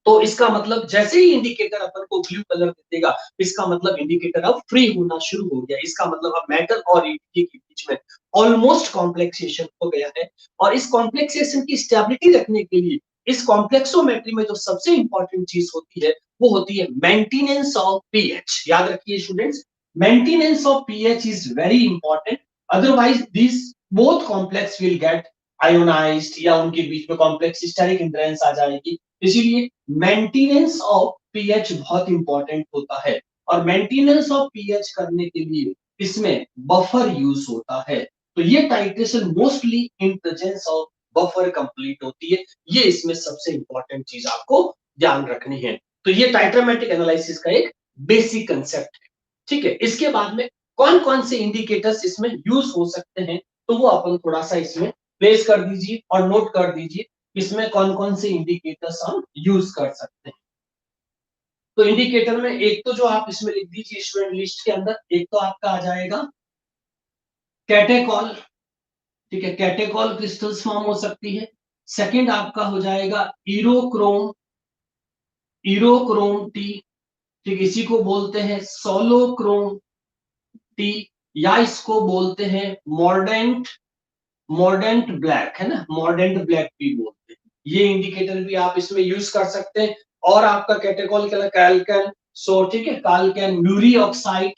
तो इसका मतलब जैसे ही इंडिकेटर अपन को ब्लू कलर देगा, इसका मतलब इंडिकेटर अब फ्री होना शुरू हो गया, इसका मतलब अब मेटल और ईडीटी के बीच में ऑलमोस्ट कॉम्प्लेक्सेशन हो गया है। और इस कॉम्प्लेक्सेशन की स्टेबिलिटी रखने के लिए इस कॉम्प्लेक्सोमेट्री में जो सबसे इंपॉर्टेंट चीज होती है वो होती है मेंटेनेंस ऑफ पीएच। याद रखिए students, maintenance of pH is very important, otherwise this both complex will get ionised या उनके बीच में कॉम्प्लेक्स स्टेरिक हिंड्रेंस आ जाएगी। इसीलिए मेंटेनेंस ऑफ पीएच बहुत इंपॉर्टेंट होता है, और मेंटेनेंस ऑफ पीएच करने के लिए इसमें बफर यूज होता है। तो ये titration mostly in presence of buffer complete होती है, ये इसमें सबसे इंपॉर्टेंट चीज आपको ध्यान रखनी है। तो ये टाइट्रामेट्रिक एनालिसिस का एक बेसिक कंसेप्ट है, ठीक है। इसके बाद में कौन कौन से इंडिकेटर्स इसमें यूज हो सकते हैं, तो वो अपन थोड़ा सा इसमें प्लेस कर दीजिए और नोट कर दीजिए इसमें कौन कौन से इंडिकेटर्स हम यूज कर सकते हैं। तो इंडिकेटर में एक तो जो आप इसमें लिख दीजिए स्टूडेंट लिस्ट के अंदर, एक तो आपका आ जाएगा कैटेकॉल, ठीक है, कैटेकॉल क्रिस्टल्स फॉर्म हो सकती है। सेकंड आपका हो जाएगा इरोक्रोम, इरोक्रोम टी, ठीक, इसी को बोलते हैं सोलोक्रोम टी, या इसको बोलते हैं मॉर्डेंट, मॉर्डेंट ब्लैक है ना, मॉर्डेंट ब्लैक भी बोलते हैं। ये इंडिकेटर भी आप इसमें यूज कर सकते हैं। और आपका कैटेकॉल के कैल्कन, सो ठीक है, काल्कन, म्यूरी ऑक्साइड,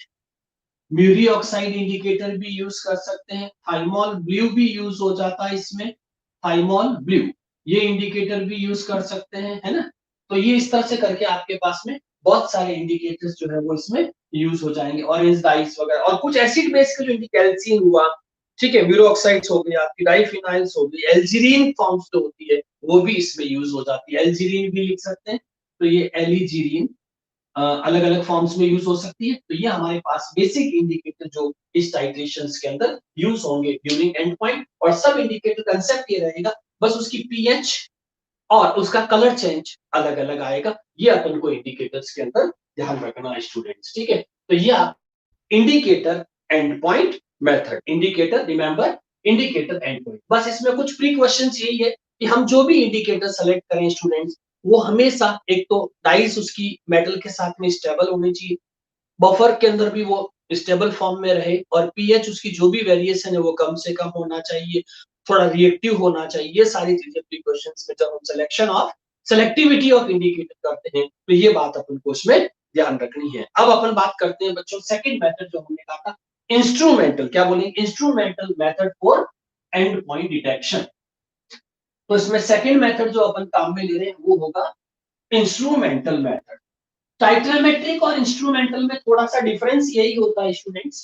म्यूरी ऑक्साइड इंडिकेटर भी यूज कर सकते हैं। थाइमोल ब्लू भी यूज हो जाता है इसमें, थाइमोल ब्लू, ये इंडिकेटर भी यूज कर सकते हैं, है ना। तो ये इस तरह से करके आपके पास में बहुत सारे इंडिकेटर्स जो है वो इसमें यूज हो जाएंगे, ऑरेंज डाइस वगैरह, और कुछ एसिड बेस के जो कैल्सियम हुआ, ठीक है, म्यूरो ऑक्साइड्स हो गई, आपकी डाइफिनाइल्स हो गई, एल्जीरिन फॉर्म्स जो होती है वो भी इसमें यूज हो जाती है, एल्जीरिन भी लिख सकते हैं। तो ये एलिजीरिन अलग अलग फॉर्म्स में यूज हो सकती है। तो ये हमारे पास बेसिक इंडिकेटर जो इस टाइट्रेशंस के अंदर यूज होंगे ड्यूरिंग एंड पॉइंट, और सब इंडिकेटर कंसेप्ट ये रहेगा, बस उसकी पीएच और उसका कलर चेंज अलग अलग आएगा, ये अपन को इंडिकेटर्स के अंदर ध्यान रखना है स्टूडेंट्स, ठीक है। तो ये आप indicator and point method, indicator remember, indicator and point, बस इसमें कुछ प्री क्वेश्चंस यही है कि हम जो भी इंडिकेटर सेलेक्ट करें स्टूडेंट्स, वो हमेशा एक तो डाइस उसकी मेटल के साथ में स्टेबल होनी चाहिए, बफर के अंदर भी वो स्टेबल फॉर्म में रहे, और पीएच उसकी जो भी वेरिएशन है वो कम से कम होना चाहिए, थोड़ा रिएक्टिव होना चाहिए। ये सारी चीजें प्री क्वेश्चंस में जब हम selection of selectivity of indicator करते हैं तो ये बात अपन को उसमें ध्यान रखनी है। अब अपन बात करते हैं बच्चों सेकंड मेथड जो हमने कहा था इंस्ट्रूमेंटल, क्या बोलेंगे, instrumental method for and point detection. तो इसमें सेकंड मेथड जो अपन काम में ले रहे हैं वो होगा इंस्ट्रूमेंटल मेथड। टाइट्रामेट्रिक और इंस्ट्रूमेंटल में थोड़ा सा डिफरेंस यही होता है स्टूडेंट्स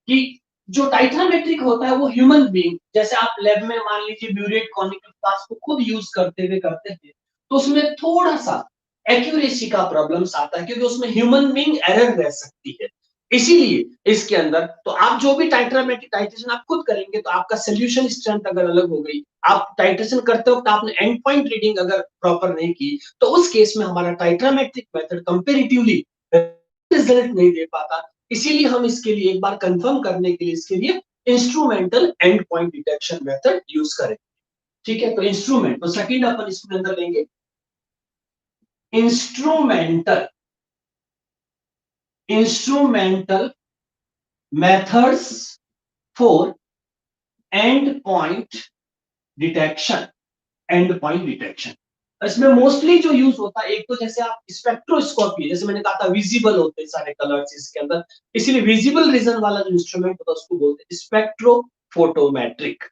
कि जो टाइट्रामेट्रिक होता है वो ह्यूमन बीइंग, जैसे आप लैब में मान लीजिए ब्यूरेट कॉनिकल फ्लास्क को खुद यूज करते थे, तो उसमें थोड़ा सा एक्यूरेसी का प्रॉब्लम्स आता है क्योंकि उसमें ह्यूमन बीइंग एरर रह सकती है। इसीलिए इसके अंदर तो आप जो भी टाइट्रामेट्रिक टाइट्रेशन आप खुद करेंगे तो आपका सोल्यूशन स्ट्रेंथ अगर अलग हो गई, आप टाइट्रेशन करते वक्त आपने एंड पॉइंट रीडिंग अगर प्रॉपर नहीं की, तो उस केस में हमारा टाइट्रामेट्रिक मेथड कंपैरेटिवली रिजल्ट नहीं दे पाता। इसीलिए हम इसके लिए एक बार कंफर्म करने के लिए इसके लिए instrumental and point detection method use करें, ठीक है। तो इंस्ट्रूमेंट, तो सेकंड अपन इसके अंदर लेंगे instrumental, instrumental methods for end point detection, end point detection। इसमें मोस्टली जो यूज होता है, एक तो जैसे आप स्पेक्ट्रोस्कोपी, जैसे मैंने कहा था विजिबल होते हैं सारे कलर्स इसके अंदर, इसीलिए विजिबल रीजन वाला जो इंस्ट्रूमेंट होता है उसको बोलते हैं स्पेक्ट्रोफोटोमेट्रिक।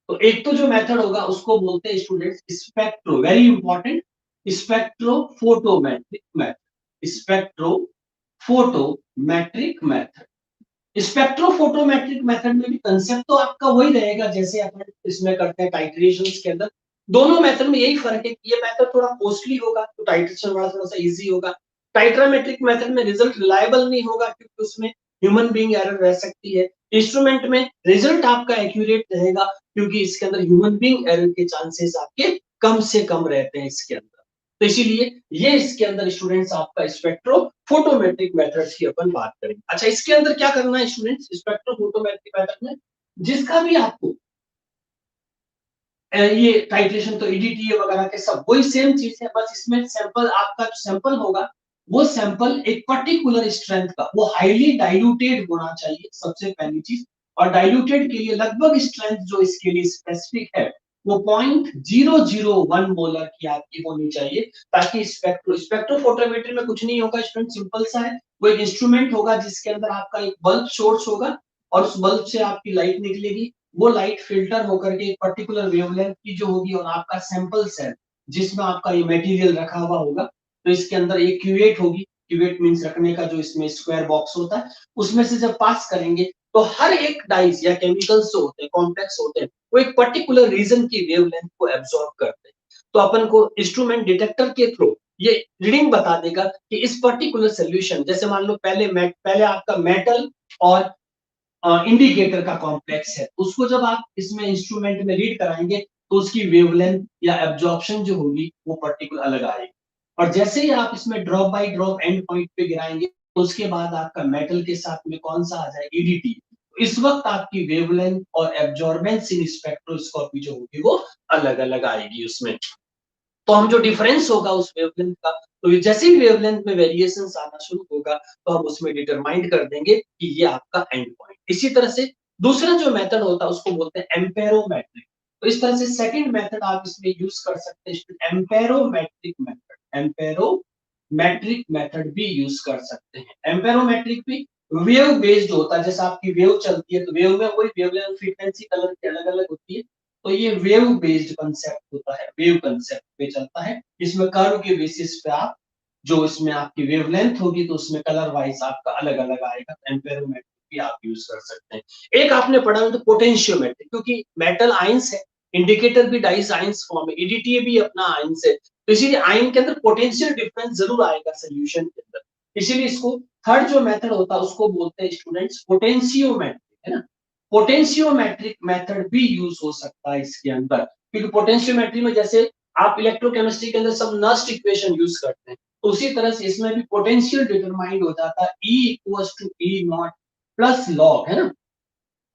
तो एक तो जो मेथड होगा उसको बोलते हैं students spectro, very important, spectrophotometric method, spectrophotometric method. Spectrophotometric method में भी कंसेप्ट तो आपका वही रहेगा जैसे अपन इसमें करते हैं टाइट्रेशंस के अंदर। दोनों मेथड में यही फर्क है कि ये मेथड थोड़ा कॉस्टली होगा तो टाइट्रेशन वाला थोड़ा सा इजी होगा। टाइट्रामेट्रिक मेथड में रिजल्ट रिलायबल नहीं होगा क्योंकि उसमें ह्यूमन बीइंग एरर रह सकती है। इंस्ट्रूमेंट में रिजल्ट आपका एक्यूरेट रहेगा क्योंकि इसके अंदर ह्यूमन बीइंग एरर के चांसेस आपके कम से कम रहते हैं इसके अंदर। तो इसीलिए ये इसके अंदर स्टूडेंट्स आपका स्पेक्ट्रो फोटोमेट्रिक मेथड्स की अपन बात करेंगे। अच्छा, इसके अंदर क्या करना है स्टूडेंट्स स्पेक्ट्रो फोटोमेट्रिक मेथड में, जिसका भी आपको ये टाइट्रेशन तो ईडीटीए वगैरह के सब वही सेम चीज है, बस इसमें सैंपल आपका जो सैंपल होगा वो सैंपल एक पर्टिकुलर स्ट्रेंथ का वो हाईली डाइल्यूटेड होना चाहिए सबसे पहली चीज। और डाइल्यूटेड के लिए लगभग स्ट्रेंथ जो इसके लिए स्पेसिफिक है वो 0.001 मोलर की आपकी होनी चाहिए, ताकि स्पेक्ट्रोफोटोमेट्री में कुछ नहीं होगा स्टूडेंट, सिंपल सा है। वो एक इंस्ट्रूमेंट होगा जिसके अंदर आपका एक बल्ब सोर्स होगा और उस बल्ब से आपकी लाइट निकलेगी, वो लाइट फिल्टर होकर के एक पर्टिकुलर वेवलेंथ की जो होगी और आपका सैंपल सेल जिसमें आपका ये मटेरियल रखा हुआ होगा, तो इसके अंदर एक क्यूवेट होगी, क्यूवेट मींस रखने का जो इसमें स्क्वायर बॉक्स होता है, उसमें से जब पास करेंगे तो हर एक डाइस या केमिकल्स जो होते हैं कॉम्प्लेक्स होते हैं वो एक पर्टिकुलर रीजन की वेवलेंथ को एब्जॉर्ब करते हैं। तो अपन को इंस्ट्रूमेंट डिटेक्टर के थ्रू ये रीडिंग बता देगा कि इस पर्टिकुलर सोल्यूशन, जैसे मान लो पहले आपका मेटल और इंडिकेटर का कॉम्प्लेक्स है, उसको जब आप इसमें इंस्ट्रूमेंट में रीड कराएंगे तो उसकी वेवलेंथ या एब्जॉर्प्शन जो होगी वो पर्टिकुलर अलग आएगी। और जैसे ही आप इसमें drop by drop and point पे गिराएंगे तो उसके बाद आपका मेटल के साथ में कौन सा आ जाए ईडीटी, इस वक्त आपकी वेवलेंथ और एब्जॉर्बेंस इन स्पेक्ट्रोस्कोपी जो होगी वो अलग अलग आएगी उसमें। तो हम जो डिफरेंस होगा उस वेवलेंथ का, तो जैसे ही वेवलेंथ में वेरिएशंस आना शुरू होगा तो हम उसमें डिटरमाइन कर देंगे कि ये आपका एंड पॉइंट। इसी तरह से दूसरा जो मेथड होता है उसको बोलते हैं एम्पेरोमेट्रिक। तो इस तरह से सेकंड मेथड आप इसमें यूज कर सकते हैं एम्पेरोमेट्रिक मेथड, एम्पेरोमेट्रिक मेथड भी यूज कर सकते हैं। एम्पेरोमेट्रिक भी वेव बेस्ड होता है, जैसे आपकी वेव चलती है तो वेव में वही वेवलेंथ फ्रीक्वेंसी कलर की अलग अलग होती है, तो ये वेव बेस्ड कंसेप्ट होता है, वेव कंसेप्ट पे चलता है। इसमें कर्व के बेसिस पे आप जो इसमें आपकी वेवलेंथ होगी तो उसमें कलर वाइज आपका अलग अलग आएगा। एम्पेरोमेट्रिक भी आप यूज कर सकते हैं। एक आपने पढ़ा हो तो पोटेंशियोमेट्रिक, क्योंकि मेटल आयंस है, इंडिकेटर भी डाइस आयंस फॉर्म है, ईडीटीए भी अपना आयंस है, तो इसीलिए आयन के अंदर पोटेंशियल डिफरेंस जरूर आएगा सोल्यूशन के अंदर। इसीलिए इसको थर्ड जो मेथड होता है उसको बोलते हैं स्टूडेंट्स पोटेंशियोमेट्रिक, है ना। पोटेंशियोमेट्रिक मेथड भी यूज हो सकता है इसके अंदर, क्योंकि पोटेंशियोमेट्री में जैसे आप इलेक्ट्रोकेमिस्ट्री के अंदर सब नस्ट इक्वेशन यूज करते हैं, तो उसी तरह से इसमें भी पोटेंशियल डिटरमाइंड हो जाता है E equals to E naught plus log, है ना,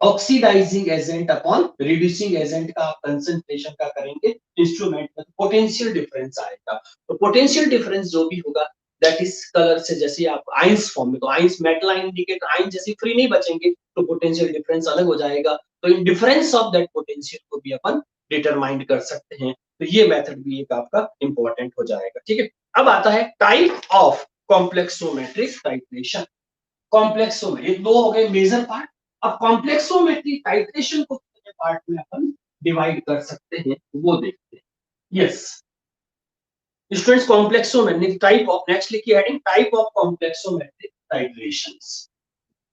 oxidising agent upon reducing agent का आप कंसंट्रेशन का करेंगे इंस्ट्रूमेंट में, पोटेंशियल डिफरेंस आएगा। तो पोटेंशियल डिफरेंस जो भी होगा दैट इज कलर से, जैसे आप आयंस फॉर्म में, तो ions metal ion indicator ion जैसे फ्री नहीं बचेंगे तो पोटेंशियल डिफरेंस अलग हो जाएगा, तो in difference of that potential को भी अपन डिटरमाइन कर सकते हैं। तो ये मेथड भी एक आपका इंपॉर्टेंट हो जाएगा, ठीक है। अब आता है टाइप ऑफ कॉम्प्लेक्सोमेट्रिक टाइट्रेशन। कॉम्प्लेक्सोमेट्री दो हो गए मेजर पार्ट। अब कॉम्प्लेक्सोमेट्री टाइट्रेशन को कितने पार्ट में अपन डिवाइड कर सकते हैं वो देखते हैं। Yes students, complexometric type of, next लिखिए heading type of complexometric titrations.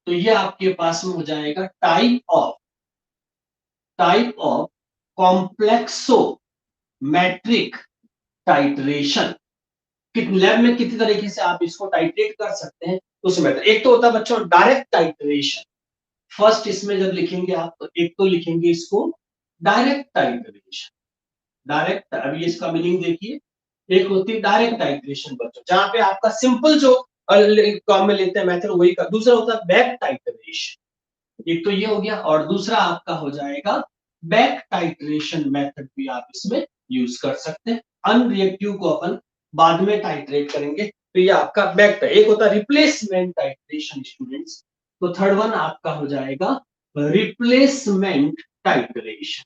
तो ये आपके पास में हो जाएगा type of complexometric titration. Lab में कितनी तरीके से आप इसको टाइट्रेट कर सकते हैं उसमें एक तो होता है बच्चों डायरेक्ट टाइट्रेशन। फर्स्ट इसमें जब लिखेंगे आप तो एक तो लिखेंगे इसको डायरेक्ट टाइट्रेशन, डायरेक्ट, अभी इसका मीनिंग देखिए। एक होती है डायरेक्ट टाइट्रेशन बच्चों, जहां पे आपका सिंपल जो काम में लेते हैं मेथड वही का। दूसरा होता है बैक टाइट्रेशन, एक तो ये हो गया, और दूसरा आपका हो जाएगा बैक टाइट्रेशन मेथड भी आप इसमें यूज कर सकते हैं। अनरिएक्टिव को अपन बाद में टाइट्रेट करेंगे, तो ये आपका बैक, एक होता है रिप्लेसमेंट टाइट्रेशन स्टूडेंट्स, तो थर्ड वन आपका हो जाएगा रिप्लेसमेंट टाइट्रेशन।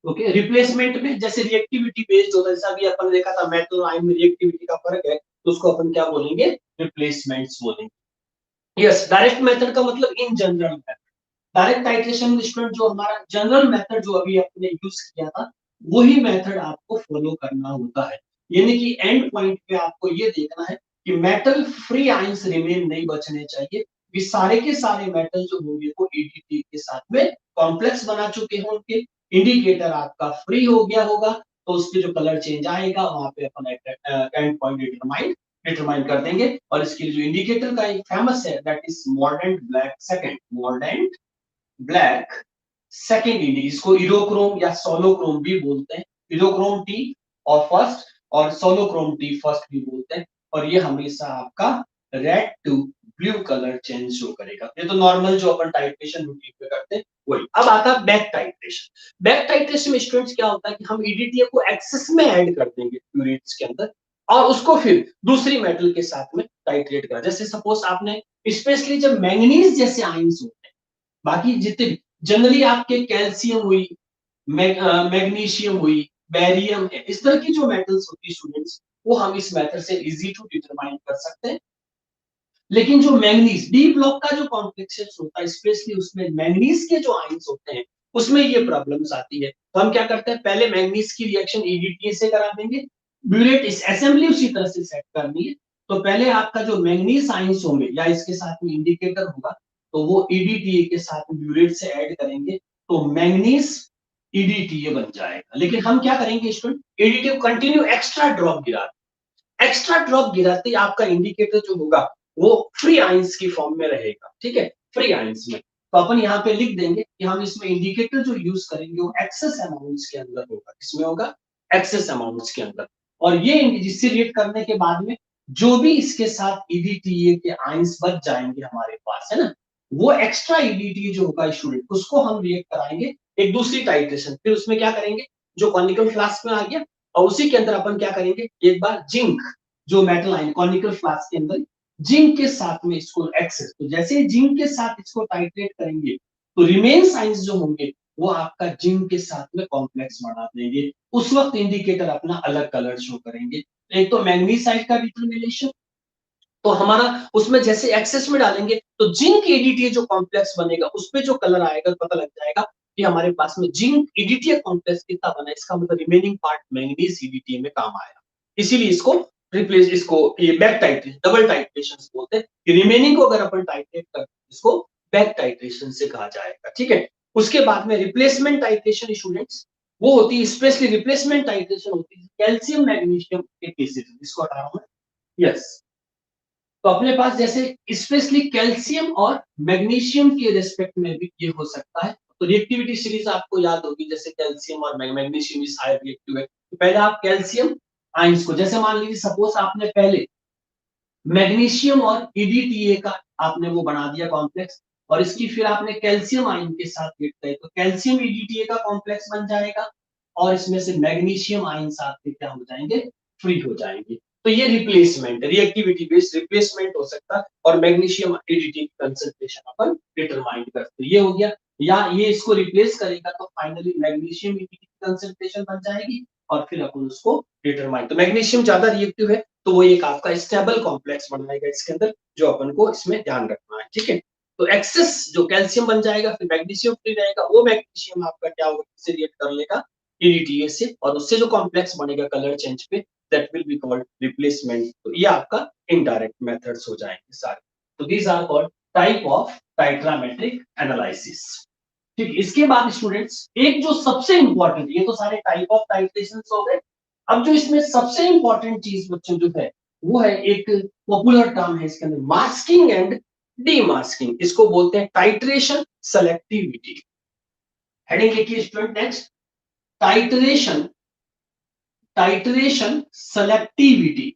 ओके, रिप्लेसमेंट में जैसे रिएक्टिविटी बेस्ड होता है, जैसा अभी अपन देखा था मेटल आयन में रिएक्टिविटी का फर्क है, तो उसको अपन क्या बोलेंगे, रिप्लेसमेंट्स बोलेंगे। यस, डायरेक्ट मेथड का मतलब in general method, direct titration student जो हमारा जनरल मेथड जो अभी आपने यूज किया था, वही मेथड आपको फॉलो करना होता है। यानी कि एंड पॉइंट पे आपको ये देखना है कि मेटल फ्री आयंस रिमेन नहीं बचने चाहिए, ये सारे के सारे मेटल जो होंगे वो ईडीटी के साथ में कॉम्प्लेक्स बना चुके होंगे, इंडिकेटर आपका फ्री हो गया होगा, तो उसके जो कलर चेंज आएगा वहां पे अपन एंड पॉइंट डिटरमाइन कर देंगे। और इसके लिए जो इंडिकेटर का एक फेमस है that is mordant black second, mordant black second इंडी, इसको इरोक्रोम या सोलोक्रोम भी बोलते हैं, इरोक्रोम टी और फर्स्ट, और सोलोक्रोम टी फर्स्ट भी बोलते हैं। और ये हमेशा आपका red to blue colour change show करेगा। ये तो नॉर्मल जो अपन टाइट्रेशन रूटीन पे करते हैं वही। अब आता है बैक टाइट्रेशन। बैक टाइट्रेशन में स्टूडेंट्स क्या होता है कि हम ईडीटीए को एक्सेस में ऐड कर देंगे प्यूरिट्स के अंदर, और उसको फिर दूसरी मेटल के साथ में टाइट्रेट करा। जैसे सपोज आपने स्पेशली जब मैंगनीज जैसे आयंस होते हैं, बाकी जितने जनरली आपके कैल्शियम हुई, मैग्नीशियम हुई, बैरियम है, इस तरह की जो मेटल्स होती है स्टूडेंट्स, वो हम इस मेथड से इजी टू डिटरमाइन कर सकते हैं। लेकिन जो मैंगनीज डी ब्लॉक का जो कॉम्प्लेक्सेस होता है, स्पेशली उसमें मैंगनीज के जो आयंस होते हैं, उसमें ये प्रॉब्लम्स आती है। तो हम क्या करते हैं, पहले मैंगनीज की रिएक्शन ईडीटीए से करा देंगे, ब्यूरेट इस असेंबली उसी तरह से सेट करनी है। तो पहले आपका जो मैंगनीज आयंस होंगे या इसके साथ में इंडिकेटर होगा, तो वो ईडीटीए के साथ में ब्यूरेट से ऐड करेंगे, तो मैंगनीज ईडीटीए बन जाएगा। लेकिन हम क्या करेंगे स्टूडेंट, ईडीटीए को कंटिन्यू एक्स्ट्रा ड्रॉप गिरा, एक्स्ट्रा ड्रॉप गिराते ही आपका इंडिकेटर जो होगा वो फ्री आयंस की फॉर्म में रहेगा, ठीक है, फ्री आयंस में। तो अपन यहाँ पे लिख देंगे कि हम इसमें इंडिकेटर जो यूज करेंगे वो एक्सेस अमाउंट्स के अंदर होगा, किसमें होगा, एक्सेस अमाउंट्स के अंदर। और ये जिससे रिएक्ट करने के बाद में जो भी इसके साथ ईडीटीए के आयंस बच जाएंगे हमारे पास, है ना, वो एक्स्ट्रा ईडीटीए जो होगा स्टूडेंट, उसको हम रिएक्ट कराएंगे एक दूसरी टाइट्रेशन, फिर उसमें क्या करेंगे, जो कॉनिकल फ्लास्क में आ गया, और उसी के अंदर अपन क्या करेंगे, एक बार जिंक, जो मेटल आयन कॉनिकल फ्लास्क के अंदर जिंक के साथ में इसको एक्सेस, तो जैसे ही जिंक के साथ इसको टाइट्रेट करेंगे, तो रिमेन साइंस जो होंगे वो आपका जिंक के साथ में कॉम्प्लेक्स बना देंगे। उस वक्त इंडिकेटर अपना अलग कलर शो करेंगे। एक तो मैंगनीज साइड का डिटरमिनेशन, तो हमारा उसमें जैसे एक्सेस में डालेंगे तो जिंक ईडीटीए जो कॉम्प्लेक्स बनेगा उस पे जो कलर आएगा पता लग जाएगा कि हमारे पास में जिंक ईडीटीए कॉम्प्लेक्स कितना बना है, इसका मतलब रिमेनिंग पार्ट मैंगनीज ईडीटीए में काम आया। इसीलिए इसको रिप्लेस, इसको ये बैक टाइट्रेशन, डबल टाइट्रेशन बोलते हैं। रिमेनिंग को अगर अपन टाइट्रेट करते हैं इसको बैक टाइट्रेशन से कहा जाएगा, ठीक है। उसके बाद में रिप्लेसमेंट टाइट्रेशन स्टूडेंट्स, वो होती है स्पेशली रिप्लेसमेंट टाइट्रेशन होती है कैल्शियम मैग्नीशियम के केसेस, इसको हटा रहा हूं मैं, यस। तो अपने पास जैसे स्पेशली कैल्शियम और मैग्नीशियम के रिस्पेक्ट में भी ये हो सकता है। तो रिएक्टिविटी सीरीज आपको याद होगी, जैसे कैल्शियम और मैग्नीशियम इज हाई रिएक्टिव है, तो पहले आप कैल्शियम आयंस को, जैसे मान लीजिए सपोज आपने पहले मैग्नीशियम और ईडीटीए का आपने वो बना दिया कॉम्प्लेक्स, और इसकी फिर आपने कैल्शियम आयन के साथ लिखते हैं, तो कैल्शियम ईडीटीए का कॉम्प्लेक्स बन जाएगा, और इसमें से मैग्नीशियम आयंस आपके क्या हो जाएंगे, फ्री हो जाएंगे। तो ये रिप्लेसमेंट, रिएक्टिविटी बेस्ड रिप्लेसमेंट हो सकता है, और मैग्नीशियम ईडीटी की कंसंट्रेशन अपन डिटरमाइन करते हैं, ये हो गया। या ये इसको रिप्लेस करेगा तो फाइनली मैग्नीशियम ईडीटी की कंसंट्रेशन बन जाएगी, और फिर अपन उसको डिटरमाइन, तो मैग्नीशियम ज्यादा रिएक्टिव है तो वो एक आपका स्टेबल कॉम्प्लेक्स बनाएगा इसके अंदर, जो अपन को इसमें ध्यान रखना है, ठीक है। तो एक्सेस जो कैल्शियम बन जाएगा, फिर मैग्नीशियम फ्री रहेगा, वो मैग्नीशियम आपका क्या होगा, इससे रिएक्ट कर लेगा ईडीटीए से, और उससे जो कॉम्प्लेक्स बनेगा कलर चेंज पे, that will be called replacement. तो ये आपका इनडायरेक्ट मेथड्स हो जाएंगे सारे। तो these are called type of titrimetric analysis. ठीक, इसके बाद स्टूडेंट्स एक जो सबसे इंपॉर्टेंट, ये तो सारे टाइप ऑफ टाइट्रेशन हो गए, अब जो इसमें सबसे इंपॉर्टेंट चीज बच्चों जो है वो है एक पॉपुलर टर्म है इसके अंदर, मास्किंग एंड डीमास्किंग, इसको बोलते हैं टाइट्रेशन सेलेक्टिविटी। हेडिंग लिखिए student next, titration, titration selectivity.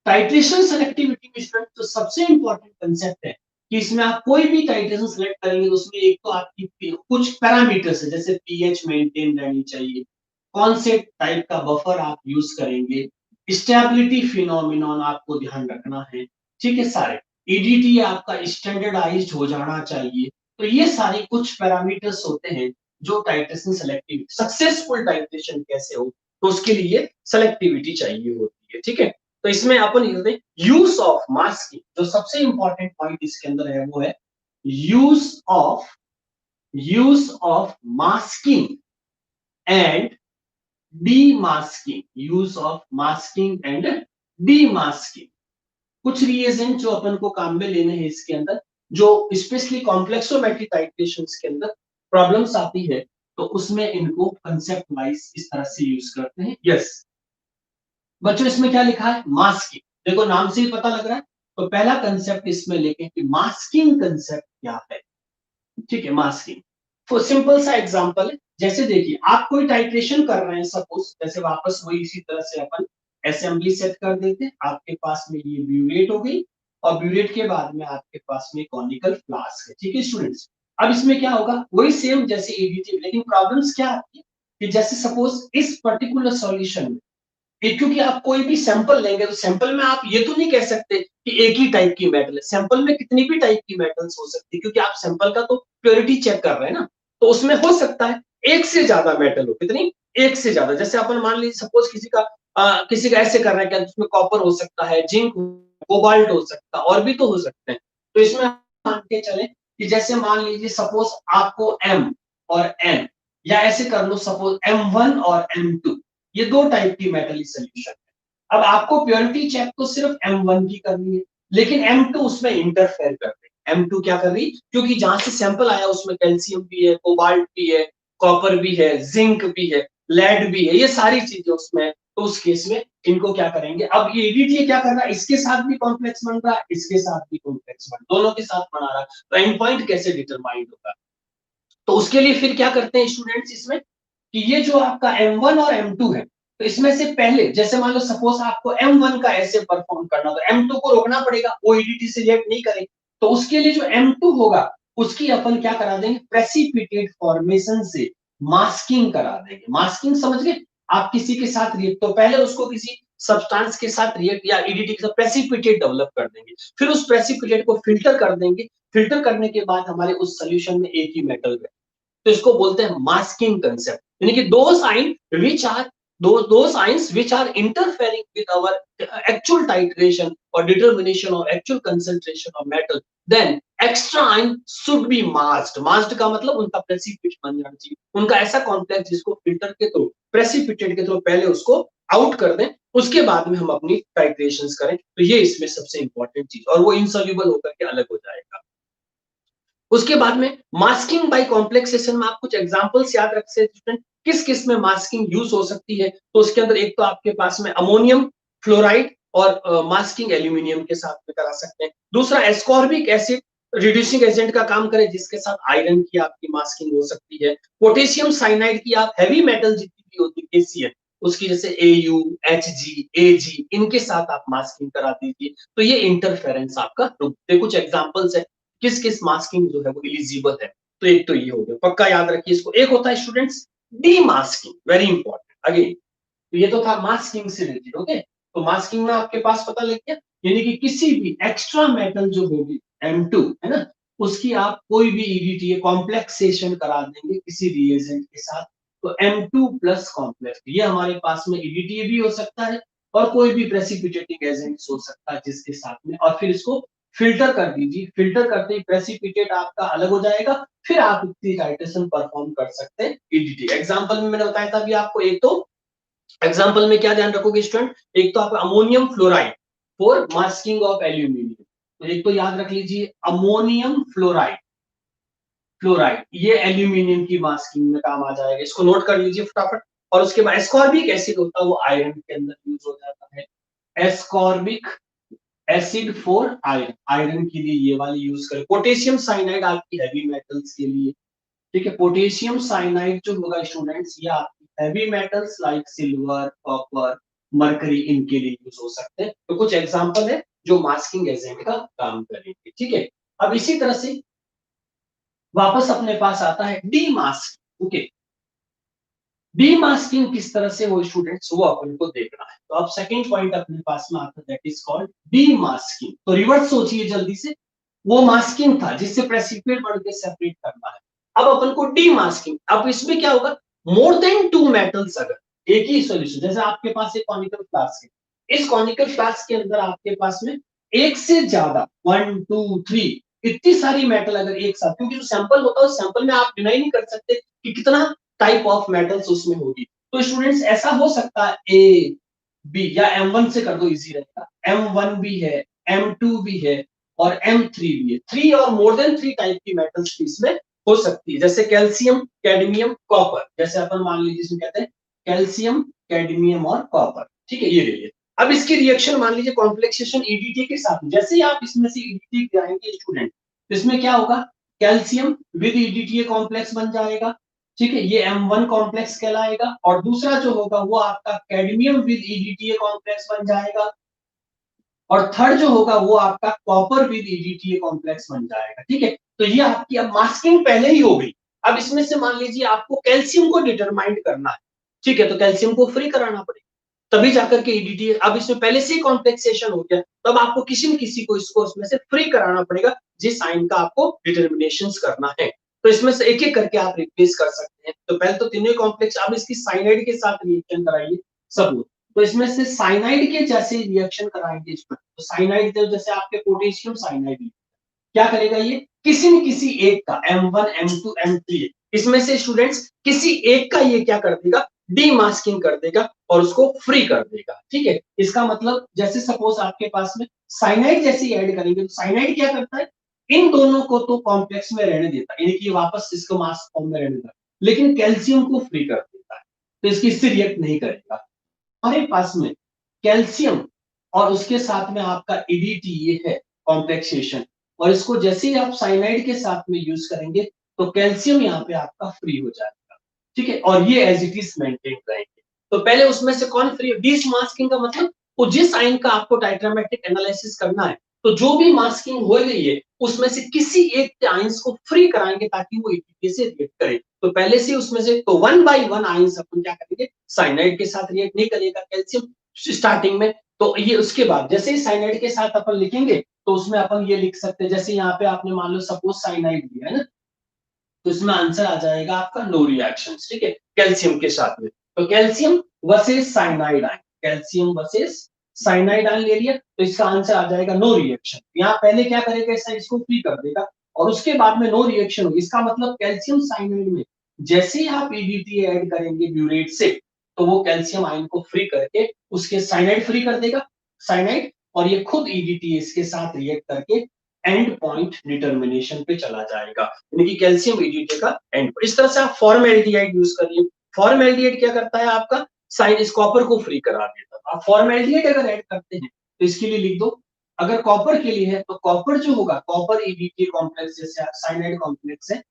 Titration selectivity में स्टूडेंट तो सबसे इंपॉर्टेंट कंसेप्ट है कि इसमें आप कोई भी टाइट्रेशन सेलेक्ट करेंगे तो उसमें एक तो आपकी कुछ पैरामीटर्स है, जैसे पीएच मेंटेन रहनी चाहिए, कौन से टाइप का बफर आप यूज करेंगे, स्टेबिलिटी फिनोमिनॉन आपको ध्यान रखना है, ठीक है सारे, ईडीटी आपका स्टैंडर्डाइज्ड हो जाना चाहिए। तो ये सारे कुछ पैरामीटर्स होते हैं जो टाइट्रेशन सेलेक्टिविटी, सक्सेसफुल टाइट्रेशन कैसे हो, तो उसके लिए सेलेक्टिविटी चाहिए होती है, ठीक है। तो इसमें अपन यूज ऑफ मास्किंग, जो सबसे इंपॉर्टेंट पॉइंट इसके अंदर है वो है use of masking and demasking, use of masking and demasking. कुछ रिएजेंट जो अपन को काम में लेने हैं इसके अंदर, जो स्पेशली कॉम्प्लेक्सोमेट्रिक टाइट्रेशंस के अंदर प्रॉब्लम्स आती है, तो उसमें इनको कंसेप्ट वाइज इस तरह से यूज करते हैं। यस बच्चों, इसमें क्या लिखा है? मास्किंग। देखो नाम से ही पता लग रहा है, तो पहला कंसेप्ट इसमें लेके कि मास्किंग कंसेप्ट क्या है, ठीक है। मास्किंग तो सिंपल सा एग्जांपल है, जैसे देखिए आप कोई टाइट्रेशन कर रहे हैं, सपोज जैसे वापस वही इसी तरह से अपन असेंबली सेट कर देते हैं। आपके पास में ये ब्यूरेट हो गई, और ब्यूरेट के बाद में आपके पास में कॉनिकल फ्लास्क है, ठीक है स्टूडेंट्स। अब इसमें क्या होगा, वही सेम जैसे एडीटी, लेकिन प्रॉब्लम्स क्या आती है कि जैसे सपोज इस पर्टिकुलर सॉल्यूशन में क्योंकि आप कोई भी सैंपल लेंगे तो सैंपल में आप ये तो नहीं कह सकते कि एक ही टाइप की मेटल है, सैंपल में कितनी भी टाइप की मेटल्स हो सकती है, क्योंकि आप सैंपल का तो प्योरिटी चेक कर रहे हैं ना। तो उसमें हो सकता है एक से ज्यादा मेटल हो, कितनी, एक से ज्यादा। जैसे अपन मान लीजिए सपोज किसी का ऐसे कर रहे हैं कि उसमें कॉपर हो सकता है, जिंक, कोबाल्ट हो सकता है, और भी तो हो सकते हैं। तो इसमें मान के चले कि जैसे मान लीजिए सपोज आपको एम और एन, या ऐसे कर लो सपोज M1 और M2, ये दो टाइप की मेटल सोल्यूशन है। अब आपको प्योरिटी चेक तो सिर्फ M1 की करनी है, लेकिन M2 उसमें इंटरफेयर कर रही है। M2 क्या कर रही, क्योंकि जहां से सैंपल आया उसमें कैल्शियम भी है, कोबाल्ट भी है, कॉपर भी है, जिंक भी है, लेड भी है, ये सारी चीजें उसमें है। तो उस केस में इनको क्या करेंगे, अब ये एडीटी क्या कर रहा है, इसके साथ भी कॉम्प्लेक्स बन रहा है, इसके साथ भी कॉम्प्लेक्स बन, दोनों के साथ बना रहा है, तो एंड पॉइंट कैसे डिटरमाइंड होगा। तो उसके लिए फिर क्या करते हैं स्टूडेंट्स इसमें कि ये जो आपका M1 और M2 है, तो इसमें से पहले जैसे मान लो सपोज आपको M1 का ऐसे परफॉर्म करना, तो M2 को रोकना पड़ेगा, वो ईडीटी से रिएक्ट नहीं करेगी। तो उसके लिए जो M2 होगा उसकी अपन क्या करा देंगे, प्रेसिपिटेट फॉर्मेशन से मास्किंग करा देंगे। मास्किंग समझ गए आप, किसी के साथ रिएक्ट, तो पहले उसको किसी सब्सटेंस के साथ रिएक्ट या ईडीटी के साथ प्रेसिपिटेट डेवलप कर देंगे, फिर उस प्रेसिपिटेट को फिल्टर कर देंगे, फिल्टर करने के बाद हमारे उस सोल्यूशन में एक ही मेटल रहे, तो इसको बोलते हैं मास्किंग कंसेप्ट। यानी कि दो science which are interfering with our actual titration और determination of actual concentration of metal, then extra ion should be masked. Masked का मतलब उनका प्रेसिपिटेट बन जाना चाहिए, उनका ऐसा कॉम्प्लेक्स जिसको फिल्टर के थ्रू, प्रेसिपिटेट के थ्रू पहले उसको आउट कर दें, उसके बाद में हम अपनी टाइट्रेशंस करें। तो ये इसमें सबसे इंपॉर्टेंट चीज, और वो इनसॉल्युबल होकर के अलग हो जाएगा। उसके बाद में मास्किंग बाय कॉम्प्लेक्सेशन में आप कुछ एग्जांपल्स याद रख सकते हैं किस किस में मास्किंग यूज हो सकती है। तो उसके अंदर एक तो आपके पास में अमोनियम फ्लोराइड और मास्किंग एल्यूमिनियम के साथ में करा सकते हैं। दूसरा एस्कॉर्बिक एसिड रिड्यूसिंग एजेंट का काम करे, जिसके साथ आयरन की आपकी मास्किंग हो सकती है। पोटेशियम साइनाइड की आप हैवी मेटल जितनी भी होती है KCl, उसकी जैसे AU, HG, AG, इनके साथ आप मास्किंग करा दीजिए, तो ये इंटरफेरेंस आपका रुकते। कुछ एग्जांपल्स है किस किस मास्किंग जो है वो इलिजिबल है। तो एक तो ये हो गया, पक्का याद रखिए इसको। एक होता है स्टूडेंट्स डीमास्किंग, वेरी इंपॉर्टेंट अगेन। तो ये तो था मास्किंग से रिलेटेड, ओके। तो मास्किंग में आपके पास पता लग गया, यानी कि किसी भी एक्स्ट्रा मेटल जो होगी M2 है ना, उसकी आप कोई भी ईडीटी कॉम्प्लेक्सेशन करा देंगे किसी रिएजेंट के साथ, तो M2 प्लस कॉम्प्लेक्स, ये हमारे पास में ईडीटी भी हो सकता है और कोई भी प्रेसिपिटेटिंग एजेंट हो सकता है जिसके साथ में, और फिर इसको फिल्टर कर दीजिए। फिल्टर करते ही प्रेसिपिटेट आपका अलग हो जाएगा, फिर आप इसकी टाइट्रेशन परफॉर्म कर सकते हैं ईडीटी। एग्जांपल में मैंने बताया था अभी आपको, एक तो एग्जांपल में क्या ध्यान रखोगे स्टूडेंट, एक तो आपका ammonium fluoride for masking of aluminium, तो एक तो याद रख लीजिए अमोनियम फ्लोराइड, ये एल्यूमिनियम की मास्किंग में काम आ जाएगा, इसको नोट कर लीजिए फटाफट। और उसके बाद एस्कॉर्बिक एसिड होता है, वो आयरन के अंदर यूज हो जाता है। Ascorbic acid for iron, iron के लिए ये वाली यूज करें। पोटेशियम साइनाइड आपकी हैवी मेटल्स के लिए, ठीक है। पोटेशियम साइनाइड जो होगा स्टूडेंट्स, ये आपकी heavy metals like silver, copper, mercury, इनके लिए यूज हो सकते हैं। तो कुछ एग्जांपल है जो मास्किंग एजेंट का काम करेंगे, ठीक है। अब इसी तरह से वापस अपने पास आता है डीमास्किंग, ओके। डीमास्किंग किस तरह से हो स्टूडेंट्स, वो अपन को देखना है। तो अब सेकंड पॉइंट अपने पास में आता है, दैट इज कॉल्ड डीमास्किंग। तो रिवर्स सोचिए जल्दी से, वो मास्किंग था जिससे प्रेसिपिटेट बढ़ के सेपरेट करना है। अब अपन को डीमास्किंग, अब इसमें क्या होगा, मोर देन 2 मेटल्स, अगर एक ही सॉल्यूशन, जैसे आपके पास एक कॉनिकल फ्लास्क है, इस कॉनिकल फ्लास्क के अंदर आपके पास में एक से ज्यादा 1 2 3 इतनी सारी मेटल अगर एक साथ, क्योंकि जो सैंपल होता है उस सैंपल में आप डिनाई नहीं कर सकते कि कितना टाइप ऑफ मेटल्स उसमें होगी। तो स्टूडेंट्स ऐसा हो सकता है ए बी, या M1 से कर दो, इजी रहेगा, M1 भी है, M2 भी है और M3 भी है, 3 और मोर देन 3 टाइप की मेटल्स इसमें हो सकती है, जैसे कैल्शियम, कैडमियम, कॉपर, जैसे अपन मान लीजिए इसमें कहते हैं कैल्शियम, कैडमियम और कॉपर, ठीक है, ये रही। अब इसकी रिएक्शन मान लीजिए कॉम्प्लेक्सेशन ईडीटी के साथ, जैसे ही आप इसमें से ईडीटी गिराएंगे स्टूडेंट, तो इसमें क्या होगा, कैल्शियम विद ईडीटी कॉम्प्लेक्स बन जाएगा, ठीक है, ये M1 कॉम्प्लेक्स कहलाएगा, और दूसरा जो होगा वो आपका कैडमियम विद ईडीटी कॉम्प्लेक्स बन जाएगा, और थर्ड जो होगा वो आपका कॉपर विद ईडीटी कॉम्प्लेक्स बन जाएगा, ठीक है। तो ये आपकी अब मास्किंग पहले ही हो गई। अब इसमें से मान लीजिए आपको कैल्शियम को डिटरमाइन करना है, ठीक है, तो कैल्शियम को फ्री कराना पड़ेगा, तभी जाकर के ईडीटी, अब इसमें पहले से ही कॉम्प्लेक्सेशन हो गया, तब आपको किसी न किसी को इसको इसमें से फ्री कराना पड़ेगा, जिस साइन का आपको डिटर्मिनेशन करना है। तो इसमें से एक एक करके आप रिप्लेस कर सकते हैं। तो पहले तो तीनों कॉम्प्लेक्स, अब इसकी साइनाइड के साथ रिएक्शन कराइए सब। तो इसमें से साइनाइड के जैसे रिएक्शन कराएंगे इसमें, तो साइनाइड जैसे आपके पोटेशियम साइनाइड, क्या करेगा ये, किसी न किसी एक का M1 M2 M3 इसमें से स्टूडेंट्स किसी एक का ये क्या कर देगा, डीमास्किंग कर देगा और उसको फ्री कर देगा, ठीक है। इसका मतलब जैसे सपोज आपके पास में साइनाइड जैसे ऐड करेंगे, तो साइनाइड क्या करता है, इन दोनों को तो कॉम्प्लेक्स में रहने देता है, यानी कि वापस इसको मास फॉर्म में रहने देता है, लेकिन कैल्शियम को फ्री कर देता है, तो इसकी इससे रिएक्ट नहीं करेगा। हमारे पास में कैल्शियम और उसके साथ में आपका ईडीटी ये है कॉम्प्लेक्सेशन, और इसको जैसे ही आप साइनाइड के साथ में यूज करेंगे तो कैल्शियम यहाँ पे आपका फ्री हो जाएगा, ठीक है, और ये एज इट इज मेंटेन रहेंगे। तो पहले उसमें से कौन फ्री, डिसमास्किंग का मतलब वो जिस आयन का आपको टाइट्रामेट्रिक एनालिसिस करना है, तो जो भी मास्किंग हो गई है उसमें से किसी एक के आयंस को फ्री कराएंगे ताकि वो ईडीटी से रिएक्ट करे। तो पहले से उसमें से तो 1 बाय 1 आयंस अपन क्या करेंगे, साइनाइड के साथ रिएक्ट नहीं करेगा कैल्शियम स्टार्टिंग में। तो ये उसके बाद जैसे ही साइनाइड के साथ अपन लिखेंगे तो उसमें अपन ये लिख सकते हैं, जैसे यहाँ पे आपने मान लो सपोज साइनाइड लिया है ना, तो इसमें आंसर आ जाएगा आपका नो रिएक्शन, ठीक है, कैल्शियम के साथ में। तो calcium versus cyanide ion, calcium versus cyanide ion ले लिया, तो इसका आंसर आ जाएगा नो रिएक्शन। यहाँ पहले क्या करेगा, इस इसको फ्री कर देगा और उसके बाद में नो रिएक्शन होगी। इसका मतलब कैल्शियम साइनाइड में जैसे ही आप ईडीटी ऐड करेंगे ब्यूरेट से, तो वो कैल्शियम आयन को फ्री करके उसके साइनाइड फ्री कर देगा, साइनाइड, और ये खुद ईडीटी इसके साथ रिएक्ट करके एंड पॉइंट डिटर्मिनेशन पे चला जाएगा, यानी कि कैल्शियम ईडीटी का एंड। इस तरह से आप फॉर्मएल्डिहाइड यूज करिए। फॉर्मएल्डिहाइड क्या करता है, आपका साइन इस कॉपर को फ्री करा देता है। आप फॉर्मएल्डिहाइड अगर ऐड करते हैं तो इसके लिए लिख दो, अगर कॉपर के लिए है तो कॉपर जो होगा, कॉपर ईडीटी कॉम्प्लेक्स जैसे साइनाइड कॉम्प्लेक्स है,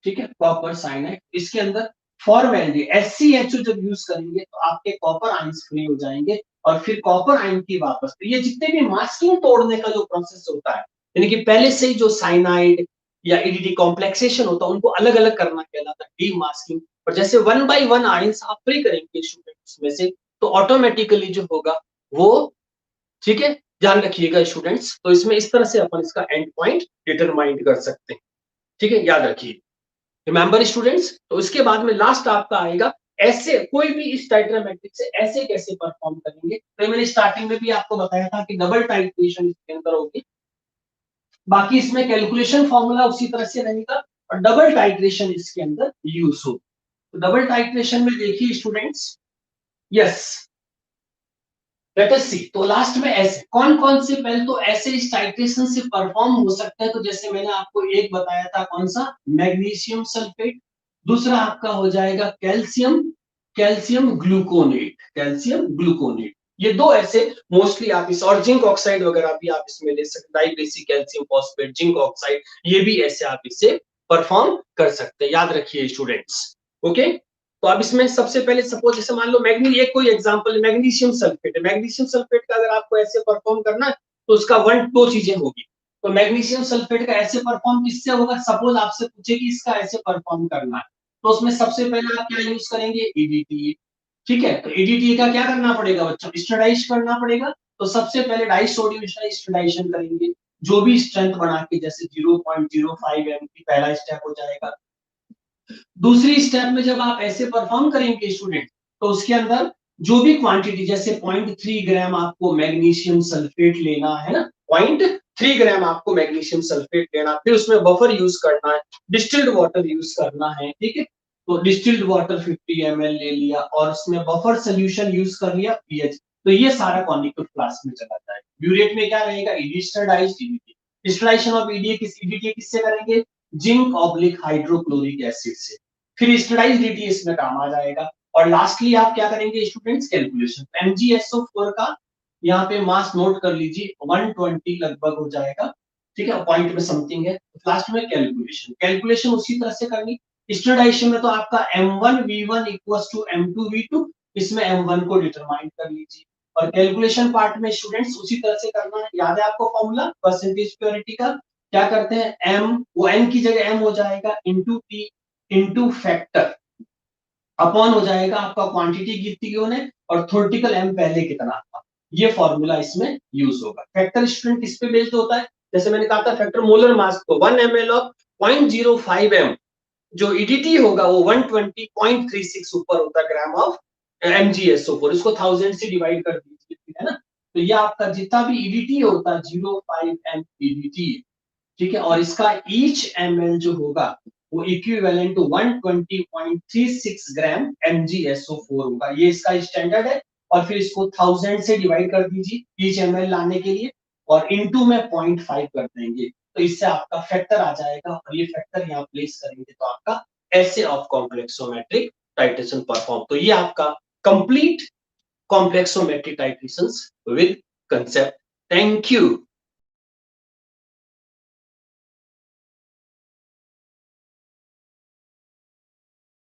ठीक है, कॉपर साइनाइड, इसके अंदर फॉर्मएल्डिहाइड HCHO जब यूज करेंगे तो आपके कॉपर आयंस फ्री हो जाएंगे, और फिर कॉपर आयन की वापस, तो ये जितने भी मास्किंग तोड़ने का जो प्रोसेस होता है, यानी कि पहले से ही जो साइनाइड या ईडीटी कॉम्प्लेक्सेशन होता है उनको अलग अलग करना कहलाता है डीमास्किंग। और जैसे 1 बाय 1 आयंस आप फ्री करेंगे स्टूडेंट्स में से, तो ऑटोमेटिकली जो होगा वो, ठीक है, ध्यान रखिएगा स्टूडेंट्स। तो इसमें इस तरह से अपन इसका एंड पॉइंट डिटरमाइन कर सकते हैं, ठीक है, याद रखिए, रिमेंबर स्टूडेंट्स। तो इसके बाद में लास्ट आपका आएगा ऐसे कोई भी इस टाइट्रामेट्रिक से ऐसे कैसे परफॉर्म करेंगे। तो मैंने स्टार्टिंग में भी आपको बताया था कि डबल टाइट्रेशन इसके अंदर होगी, बाकी इसमें कैलकुलेशन फॉर्मूला उसी तरह से रहेगा और डबल टाइट्रेशन इसके अंदर यूज हो। तो डबल टाइट्रेशन में देखिए स्टूडेंट्स, यस, लेट अस सी। तो लास्ट में ऐसे कौन कौन से, पहले तो ऐसे इस टाइट्रेशन से परफॉर्म हो सकता है, तो जैसे मैंने आपको एक बताया था, कौन सा, मैग्नीशियम सल्फेट, दूसरा आपका हो जाएगा calcium, calcium gluconate, calcium gluconate, ये दो ऐसे मोस्टली आप इस, और जिंक ऑक्साइड वगैरह भी आप इसमें ले सकते, dibasic calcium phosphate, zinc oxide, ये भी ऐसे आप इससे परफॉर्म कर सकते हैं, याद रखिए स्टूडेंट्स, ओके। तो अब इसमें सबसे पहले सपोज जैसे मान लो मैग्नी, एक कोई एग्जांपल मैग्नीशियम सल्फेट है, मैग्नीशियम सल्फेट का अगर आपको ऐसे परफॉर्म करना है तो उसका दो चीजें होगी। तो मैग्नीशियम सल्फेट का ऐसे परफॉर्म किससे होगा, सपोज आपसे पूछे कि इसका ऐसे परफॉर्म करना है, तो उसमें सबसे पहले आप क्या यूज करेंगे, ईडीटी, ठीक है। तो ईडीटी का क्या करना पड़ेगा बच्चों, स्टरडाइज करना पड़ेगा। तो सबसे पहले डाइसोडियम स्टरडाइजेशन करेंगे, जो भी स्ट्रेंथ बना के, जैसे 0.05 एम की पहला स्टेप हो जाएगा, दूसरी स्टेप में जब आप ऐसे परफॉर्म करेंगे स्टूडेंट, तो उसके अंदर जो भी क्वांटिटी, जैसे 0.3 ग्राम आपको मैग्नीशियम सल्फेट लेना है ना, 0.3 ग्राम आपको मैग्नीशियम सल्फेट लेना, फिर उसमें बफर यूज करना है, डिस्टिल्ड वाटर यूज करना है, ठीक है। तो डिस्टिल्ड वाटर 50 ml ले लिया और उसमें बफर सोल्यूशन यूज कर लिया पीएच, तो ये सारा कॉनिकल फ्लास्क में चला जाएगा। ब्यूरेट में क्या रहेगा, ED standardised EDT. Distillation of EDA किससे करेंगे, जिंक ऑब्लिक हाइड्रोक्लोरिक एसिड से। फिर स्टरडाइज्ड ईडीए इसमें काम आ जाएगा। और लास्टली आप क्या करेंगे स्टूडेंट्स, कैलकुलेशन। MgSO4 का यहाँ पे मास नोट कर लीजिए, 120 लगभग हो जाएगा, ठीक है, पॉइंट में समथिंग है। लास्ट में कैलकुलेशन, कैलकुलेशन उसी तरह से करनी। स्टैंडर्डाइजेशन में तो आपका M1V1 इक्वल्स टू M2V2, इसमें M1 को डिटरमाइन कर लीजिए। और कैलकुलेशन पार्ट में स्टूडेंट्स उसी तरह से करना है, याद है आपको फॉर्मूला परसेंटेज प्योरिटी का, क्या करते हैं, M वो N की जगह M हो जाएगा into T into factor, upon हो जाएगा आपका क्वांटिटी कितनी ने और थ्योरेटिकल एम पहले कितना था, ये फॉर्मूला इसमें यूज होगा। फैक्टर स्टूडेंट किस पे बेस्ड होता है, जैसे मैंने कहा था फैक्टर मोलर मास को 1 ml ऑफ 0.05 m, जो ईडीटी होगा वो 120.36 ऊपर होता है ग्राम ऑफ MgSO4, इसको 1000 से डिवाइड कर दीजिए, ठीक है ना। तो ये आपका जितना भी ईडीटी होता है 0.5 m ईडीटी, ठीक है। और इसका ईच ml जो होगा वो इक्विवेलेंट टू 120.36 ग्राम MgSO4 होगा, ये इसका स्टैंडर्ड है। और फिर इसको 1000 से डिवाइड कर दीजिए ईच ml लाने के लिए, और इनटू में 0.5 कर देंगे, तो इससे आपका फैक्टर आ जाएगा। और ये फैक्टर यहाँ प्लेस करेंगे तो आपका ऐसे ऑफ कॉम्प्लेक्सोमेट्रिक टाइट्रेशन परफॉर्म। तो ये आपका complete complexometric titrations with concept. Thank you.